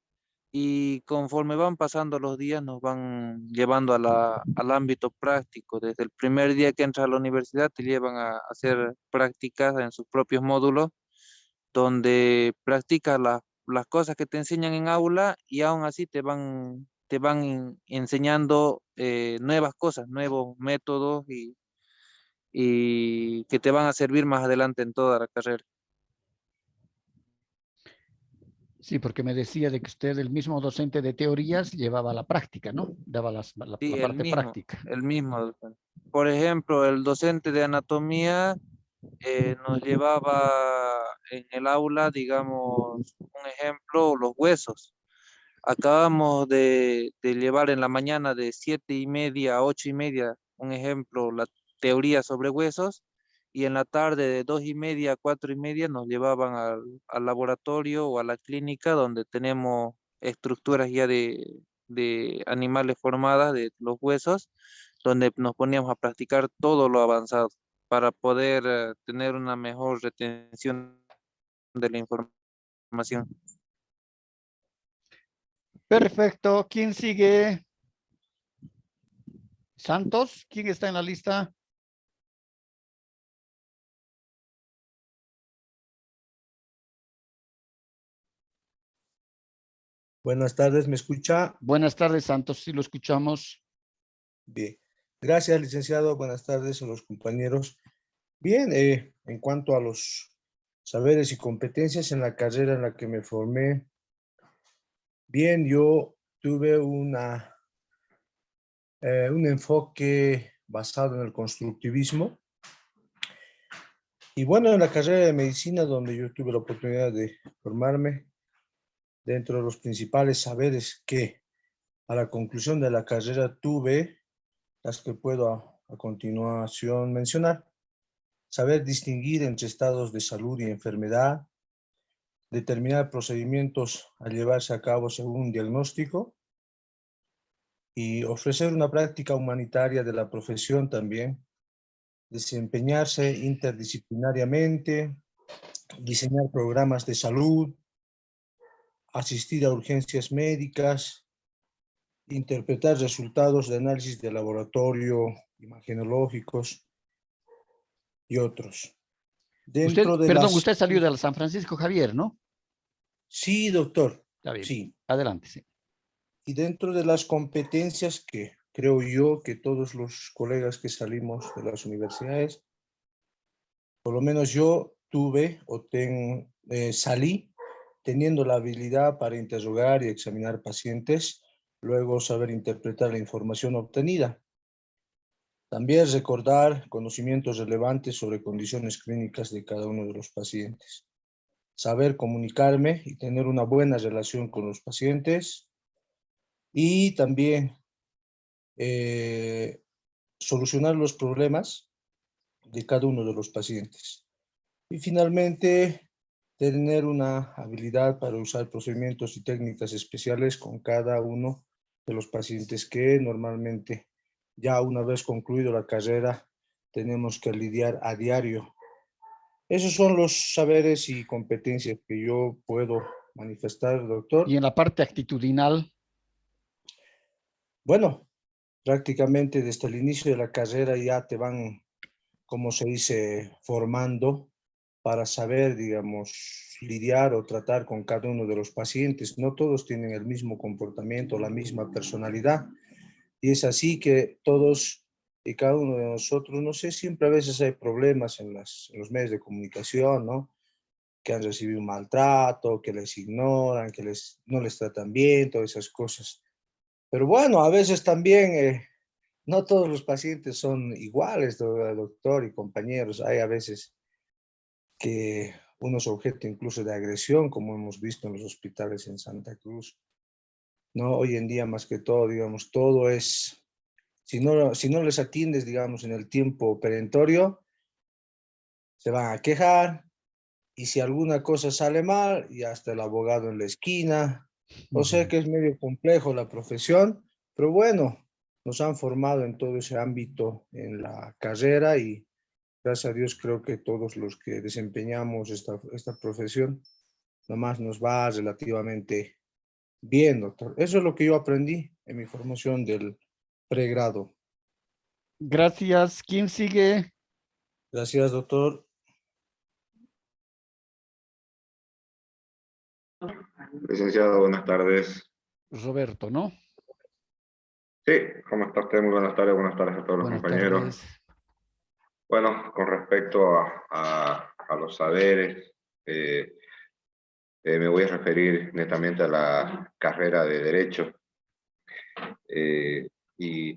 Speaker 12: Y conforme van pasando los días, nos van llevando al ámbito práctico. Desde el primer día que entras a la universidad, te llevan a hacer prácticas en sus propios módulos, donde practicas las cosas que te enseñan en aula y aún así te van enseñando nuevas cosas, nuevos métodos y que te van a servir más adelante en toda la carrera.
Speaker 1: Sí, porque me decía de que usted, el mismo docente de teorías, llevaba la práctica, ¿no? Daba la
Speaker 12: Sí,
Speaker 1: parte práctica.
Speaker 12: el mismo docente. Por ejemplo, el docente de anatomía nos llevaba en el aula, digamos, un ejemplo, los huesos. Acabamos de llevar en la mañana de 7:30 a 8:30, un ejemplo, la teoría sobre huesos, y en la tarde de 2:30 a 4:30 nos llevaban al laboratorio o a la clínica donde tenemos estructuras ya de animales formadas de los huesos, donde nos poníamos a practicar todo lo avanzado para poder tener una mejor retención de la información.
Speaker 1: Perfecto. ¿Quién sigue? Santos, ¿quién está en la lista?
Speaker 13: Buenas tardes, ¿me escucha?
Speaker 1: Buenas tardes, Santos, sí lo escuchamos.
Speaker 13: Bien. Gracias, licenciado. Buenas tardes a los compañeros. Bien, en cuanto a los saberes y competencias en la carrera en la que me formé, bien, yo tuve un enfoque basado en el constructivismo. Y bueno, en la carrera de medicina, donde yo tuve la oportunidad de formarme, dentro de los principales saberes que a la conclusión de la carrera tuve, las que puedo a continuación mencionar: saber distinguir entre estados de salud y enfermedad, determinar procedimientos a llevarse a cabo según un diagnóstico y ofrecer una práctica humanitaria de la profesión también, desempeñarse interdisciplinariamente, diseñar programas de salud, asistir a urgencias médicas, interpretar resultados de análisis de laboratorio, imagenológicos y otros. Dentro de
Speaker 1: Perdón,
Speaker 13: las...
Speaker 1: usted salió del San Francisco Javier, ¿no?
Speaker 13: Sí, doctor.
Speaker 1: Está bien.
Speaker 13: Sí.
Speaker 1: Adelante, sí.
Speaker 13: Y dentro de las competencias que creo yo que todos los colegas que salimos de las universidades, por lo menos yo tuve o salí teniendo la habilidad para interrogar y examinar pacientes, luego saber interpretar la información obtenida. También recordar conocimientos relevantes sobre condiciones clínicas de cada uno de los pacientes. Saber comunicarme y tener una buena relación con los pacientes. Y también solucionar los problemas de cada uno de los pacientes. Y finalmente, tener una habilidad para usar procedimientos y técnicas especiales con cada uno de los pacientes que normalmente, ya una vez concluido la carrera, tenemos que lidiar a diario. Esos son los saberes y competencias que yo puedo manifestar, doctor.
Speaker 1: Y en la parte actitudinal.
Speaker 13: Bueno, prácticamente desde el inicio de la carrera ya te van, como se dice, formando para saber, digamos, lidiar o tratar con cada uno de los pacientes. No todos tienen el mismo comportamiento, la misma personalidad. Y es así que todos y cada uno de nosotros, no sé, siempre a veces hay problemas en los medios de comunicación, ¿no? Que han recibido un maltrato, que les ignoran, que no les tratan bien, todas esas cosas. Pero bueno, a veces también no todos los pacientes son iguales, doctor y compañeros. Hay a veces que uno es objeto incluso de agresión, como hemos visto en los hospitales en Santa Cruz. No, hoy en día más que todo, digamos, todo es, si no les atiendes, digamos, en el tiempo perentorio, se van a quejar, y si alguna cosa sale mal, ya está el abogado en la esquina. O sea que es medio complejo la profesión, pero bueno, nos han formado en todo ese ámbito en la carrera y gracias a Dios creo que todos los que desempeñamos esta profesión, nomás nos va relativamente bien, doctor. Eso es lo que yo aprendí en mi formación del pregrado.
Speaker 1: Gracias. ¿Quién sigue?
Speaker 13: Gracias, doctor.
Speaker 14: Licenciado, buenas tardes.
Speaker 1: Roberto, ¿no?
Speaker 14: Sí, ¿cómo está usted? Muy buenas tardes a todos los
Speaker 1: Buenas
Speaker 14: compañeros.
Speaker 1: tardes.
Speaker 14: Bueno, con respecto a los saberes, me voy a referir netamente a la carrera de Derecho y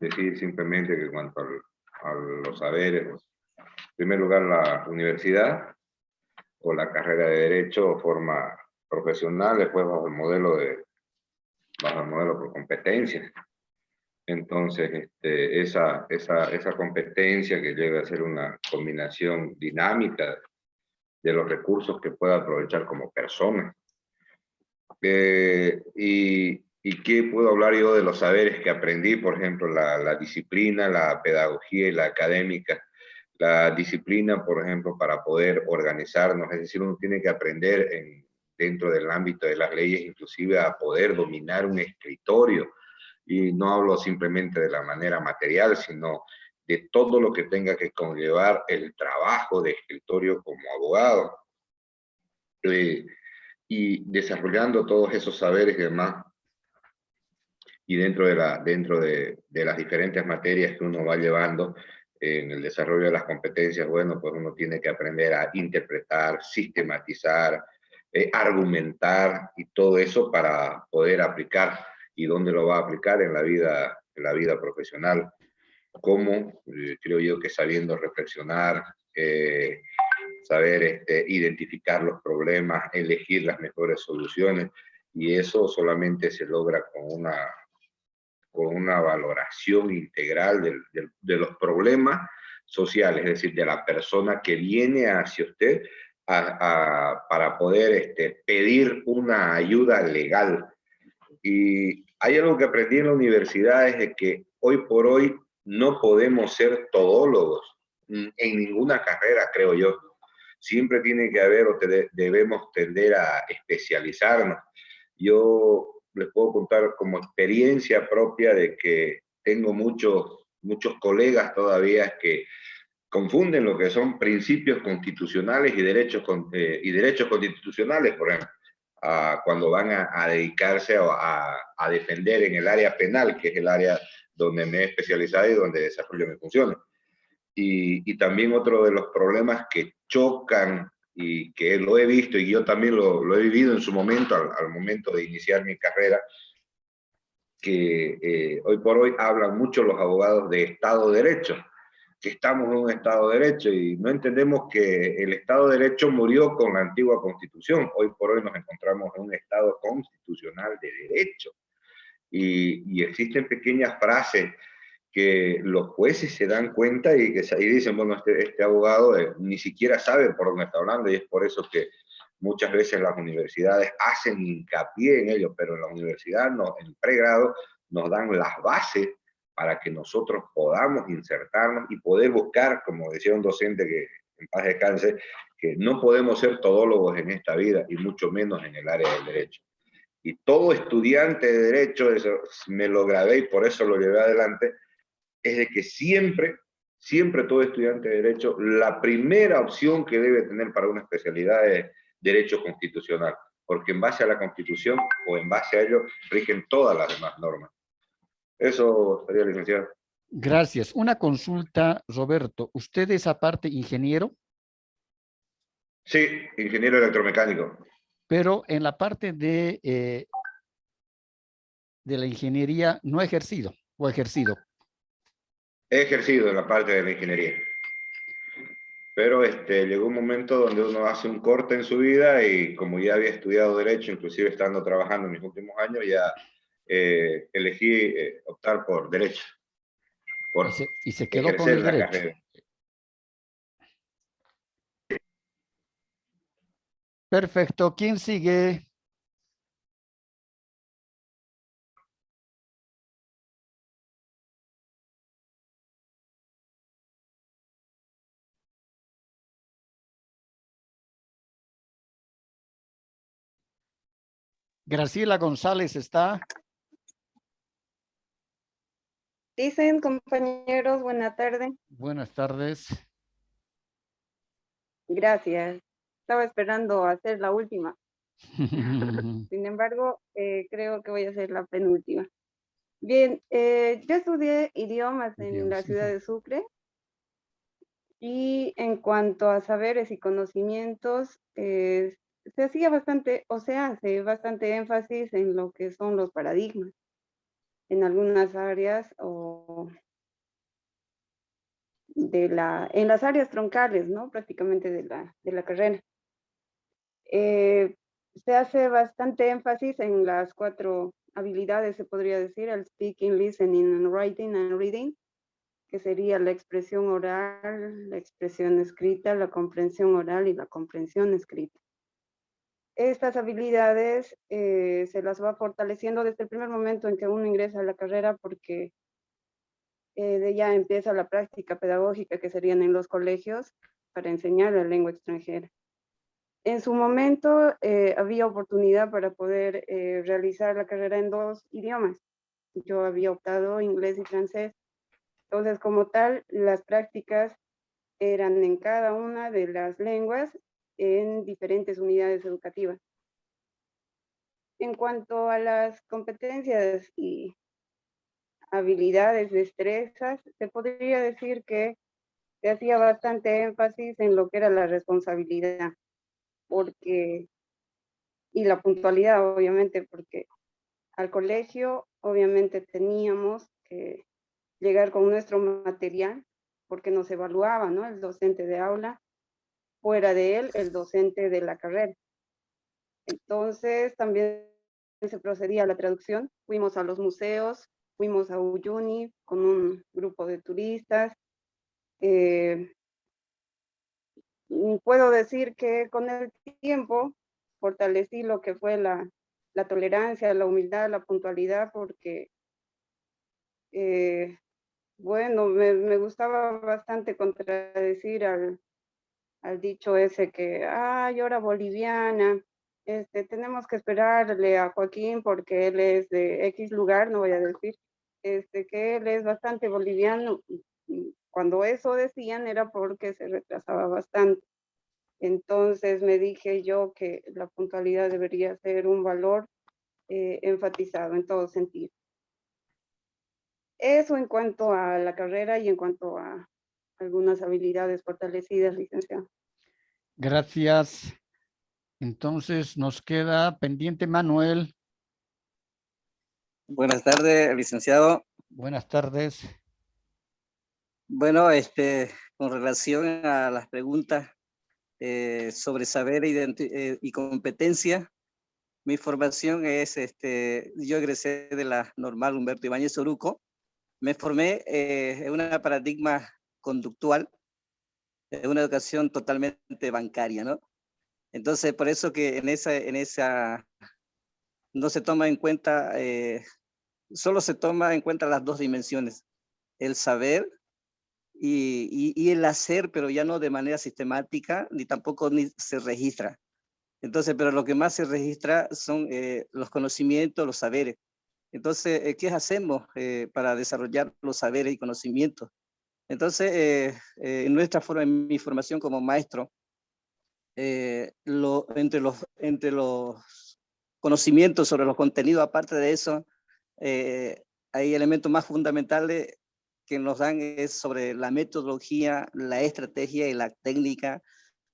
Speaker 14: decir simplemente que en cuanto a los saberes, en primer lugar, la universidad o la carrera de Derecho forma profesional, después bajo el modelo por competencias. Entonces, esa competencia que llega a ser una combinación dinámica de los recursos que pueda aprovechar como persona. ¿Y qué puedo hablar yo de los saberes que aprendí? Por ejemplo, la disciplina, la pedagogía y la académica. La disciplina, por ejemplo, para poder organizarnos, es decir, uno tiene que aprender dentro del ámbito de las leyes, inclusive a poder dominar un escritorio. Y no hablo simplemente de la manera material, sino de todo lo que tenga que conllevar el trabajo de escritorio como abogado. Y desarrollando todos esos saberes y demás, y dentro de las diferentes materias que uno va llevando en el desarrollo de las competencias, bueno, pues uno tiene que aprender a interpretar, sistematizar, argumentar y todo eso para poder aplicar. ¿Y dónde lo va a aplicar? En la vida profesional. ¿Cómo? Creo yo que sabiendo reflexionar, saber identificar los problemas, elegir las mejores soluciones, y eso solamente se logra con una valoración integral de los problemas sociales, es decir, de la persona que viene hacia usted para poder pedir una ayuda legal. Y hay algo que aprendí en la universidad, es de que hoy por hoy no podemos ser todólogos en ninguna carrera, creo yo. Siempre tiene que haber debemos tender a especializarnos. Yo les puedo contar como experiencia propia de que tengo muchos colegas todavía que confunden lo que son principios constitucionales y derechos constitucionales, por ejemplo, cuando van a dedicarse a defender en el área penal, que es el área donde me he especializado y donde desarrollo mis funciones. Y también otro de los problemas que chocan y que lo he visto y yo también lo he vivido en su momento, al momento de iniciar mi carrera, que hoy por hoy hablan mucho los abogados de Estado de Derecho, que estamos en un Estado de Derecho y no entendemos que el Estado de Derecho murió con la antigua Constitución. Hoy por hoy nos encontramos en un Estado constitucional de derecho. Y existen pequeñas frases que los jueces se dan cuenta y dicen, bueno, este abogado ni siquiera sabe por dónde está hablando, y es por eso que muchas veces las universidades hacen hincapié en ello, pero en la universidad, en pregrado, nos dan las bases para que nosotros podamos insertarnos y poder buscar, como decía un docente que en paz descanse, que no podemos ser todólogos en esta vida y mucho menos en el área del derecho. Y todo estudiante de derecho, eso me lo grabé y por eso lo llevé adelante, es de que siempre todo estudiante de derecho, la primera opción que debe tener para una especialidad es derecho constitucional, porque en base a la Constitución o en base a ello rigen todas las demás normas. Eso sería, licenciado.
Speaker 1: Gracias. Una consulta, Roberto. ¿Usted es aparte ingeniero?
Speaker 14: Sí, ingeniero electromecánico.
Speaker 1: Pero en la parte de la ingeniería no ha ejercido o ha ejercido.
Speaker 14: He ejercido en la parte de la ingeniería. Pero llegó un momento donde uno hace un corte en su vida y como ya había estudiado Derecho, inclusive estando trabajando en mis últimos años, ya elegí optar por Derecho, por
Speaker 1: Y se quedó con
Speaker 14: ejercer
Speaker 1: el
Speaker 14: la
Speaker 1: derecho.
Speaker 14: carrera.
Speaker 1: Perfecto. ¿Quién sigue? Graciela González está.
Speaker 15: Dicen, compañeros, buena tarde.
Speaker 1: Buenas tardes.
Speaker 15: Gracias. Estaba esperando hacer la última. Sin embargo, creo que voy a hacer la penúltima. Bien, yo estudié idiomas en la ciudad de Sucre y en cuanto a saberes y conocimientos, se hacía bastante, o se hace bastante énfasis en lo que son los paradigmas en algunas áreas o en las áreas troncales, ¿no? Prácticamente de la carrera. Se hace bastante énfasis en las 4 habilidades, se podría decir, el speaking, listening, and writing and reading, que sería la expresión oral, la expresión escrita, la comprensión oral y la comprensión escrita. Estas habilidades se las va fortaleciendo desde el primer momento en que uno ingresa a la carrera porque de ya empieza la práctica pedagógica que serían en los colegios para enseñar la lengua extranjera. En su momento había oportunidad para poder realizar la carrera en 2 idiomas. Yo había optado inglés y francés. Entonces, como tal, las prácticas eran en cada una de las lenguas en diferentes unidades educativas. En cuanto a las competencias y habilidades, destrezas, se podría decir que se hacía bastante énfasis en lo que era la responsabilidad, y la puntualidad, obviamente, porque al colegio, obviamente, teníamos que llegar con nuestro material, porque nos evaluaba, ¿no? El docente de aula, fuera de él, el docente de la carrera. Entonces, también se procedía a la traducción. Fuimos a los museos, fuimos a Uyuni con un grupo de turistas. Puedo decir que con el tiempo fortalecí lo que fue la tolerancia, la humildad, la puntualidad, porque, bueno, me gustaba bastante contradecir al dicho ese que, ay, hora boliviana, tenemos que esperarle a Joaquín porque él es de X lugar, no voy a decir, que él es bastante boliviano. Y cuando eso decían era porque se retrasaba bastante. Entonces me dije yo que la puntualidad debería ser un valor enfatizado en todo sentido. Eso en cuanto a la carrera y en cuanto a algunas habilidades fortalecidas, licenciado.
Speaker 1: Gracias. Entonces nos queda pendiente Manuel.
Speaker 16: Buenas tardes, licenciado.
Speaker 1: Buenas tardes.
Speaker 16: Bueno, con relación a las preguntas sobre saber y competencia, mi formación es, yo egresé de la normal Humberto Ibáñez Oruco. Me formé en una paradigma conductual, en una educación totalmente bancaria, ¿no? Entonces, por eso que en esa no se toma en cuenta, solo se toma en cuenta las 2 dimensiones, el saber y el hacer, pero ya no de manera sistemática, ni tampoco se registra. Entonces, pero lo que más se registra son los conocimientos, los saberes. Entonces, ¿qué hacemos para desarrollar los saberes y conocimientos? Entonces, en mi formación como maestro, entre los conocimientos sobre los contenidos, aparte de eso, hay elementos más fundamentales que nos dan es sobre la metodología, la estrategia y la técnica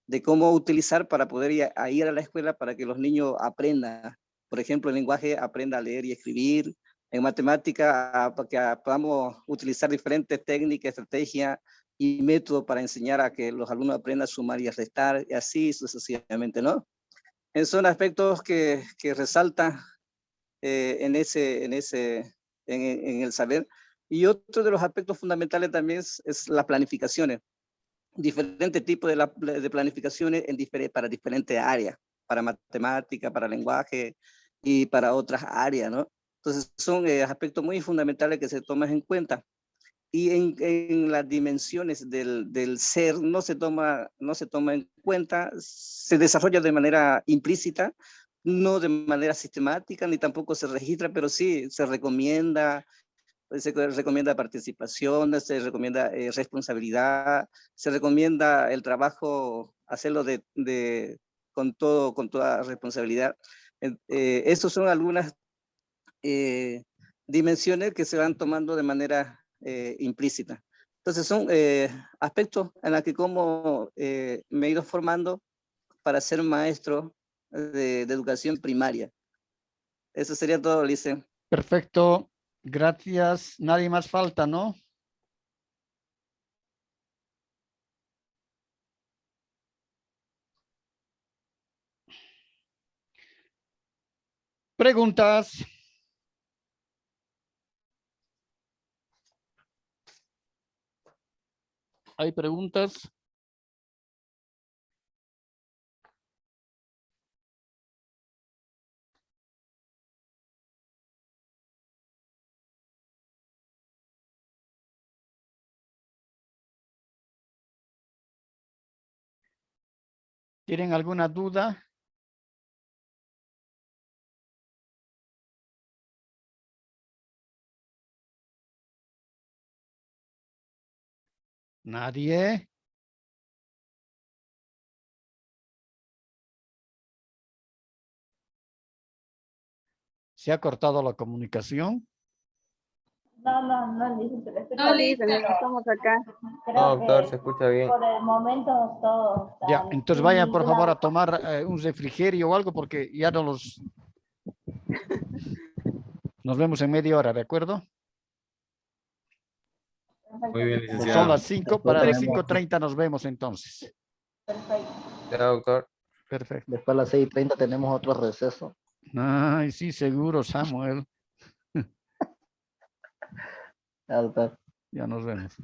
Speaker 16: de cómo utilizar para poder ir a la escuela para que los niños aprendan. Por ejemplo, el lenguaje aprenda a leer y escribir. En matemática, para que podamos utilizar diferentes técnicas, estrategias y métodos para enseñar a que los alumnos aprendan a sumar y a restar, y así sucesivamente, ¿no? Son aspectos que resaltan en el saber. Y otro de los aspectos fundamentales también es las planificaciones. Diferentes tipos de planificaciones para diferentes áreas, para matemática, para lenguaje y para otras áreas, ¿no? Entonces son aspectos muy fundamentales que se toman en cuenta. Y en las dimensiones del ser no se toma en cuenta, se desarrolla de manera implícita, no de manera sistemática, ni tampoco se registra, pero sí se recomienda participación, se recomienda responsabilidad, se recomienda el trabajo, hacerlo con toda responsabilidad. Esas son algunas dimensiones que se van tomando de manera implícita. Entonces son aspectos en los que como me he ido formando para ser maestro de educación primaria. Eso sería todo, Lice.
Speaker 1: Perfecto, gracias. Nadie más falta, ¿no? Preguntas. ¿Hay preguntas? ¿Tienen alguna duda? Nadie. ¿Se ha cortado la comunicación?
Speaker 8: No, Lice, pero
Speaker 15: No, Lice, estamos acá.
Speaker 5: No, doctor, se escucha bien.
Speaker 8: Por el momento todo está
Speaker 1: Ya, entonces
Speaker 8: sin
Speaker 1: vayan por favor
Speaker 8: ninguna-
Speaker 1: a tomar un refrigerio o algo porque ya no los... Nos vemos en media hora, ¿de acuerdo?
Speaker 9: Muy bien,
Speaker 1: Pues son
Speaker 9: licenciado.
Speaker 1: las 5, para las 5:30 nos vemos entonces.
Speaker 5: Ya, doctor.
Speaker 1: Perfecto.
Speaker 11: Después a las 6:30 tenemos otro receso.
Speaker 1: Ay, sí, seguro, Samuel.
Speaker 11: Ya, doctor.
Speaker 1: Ya nos vemos.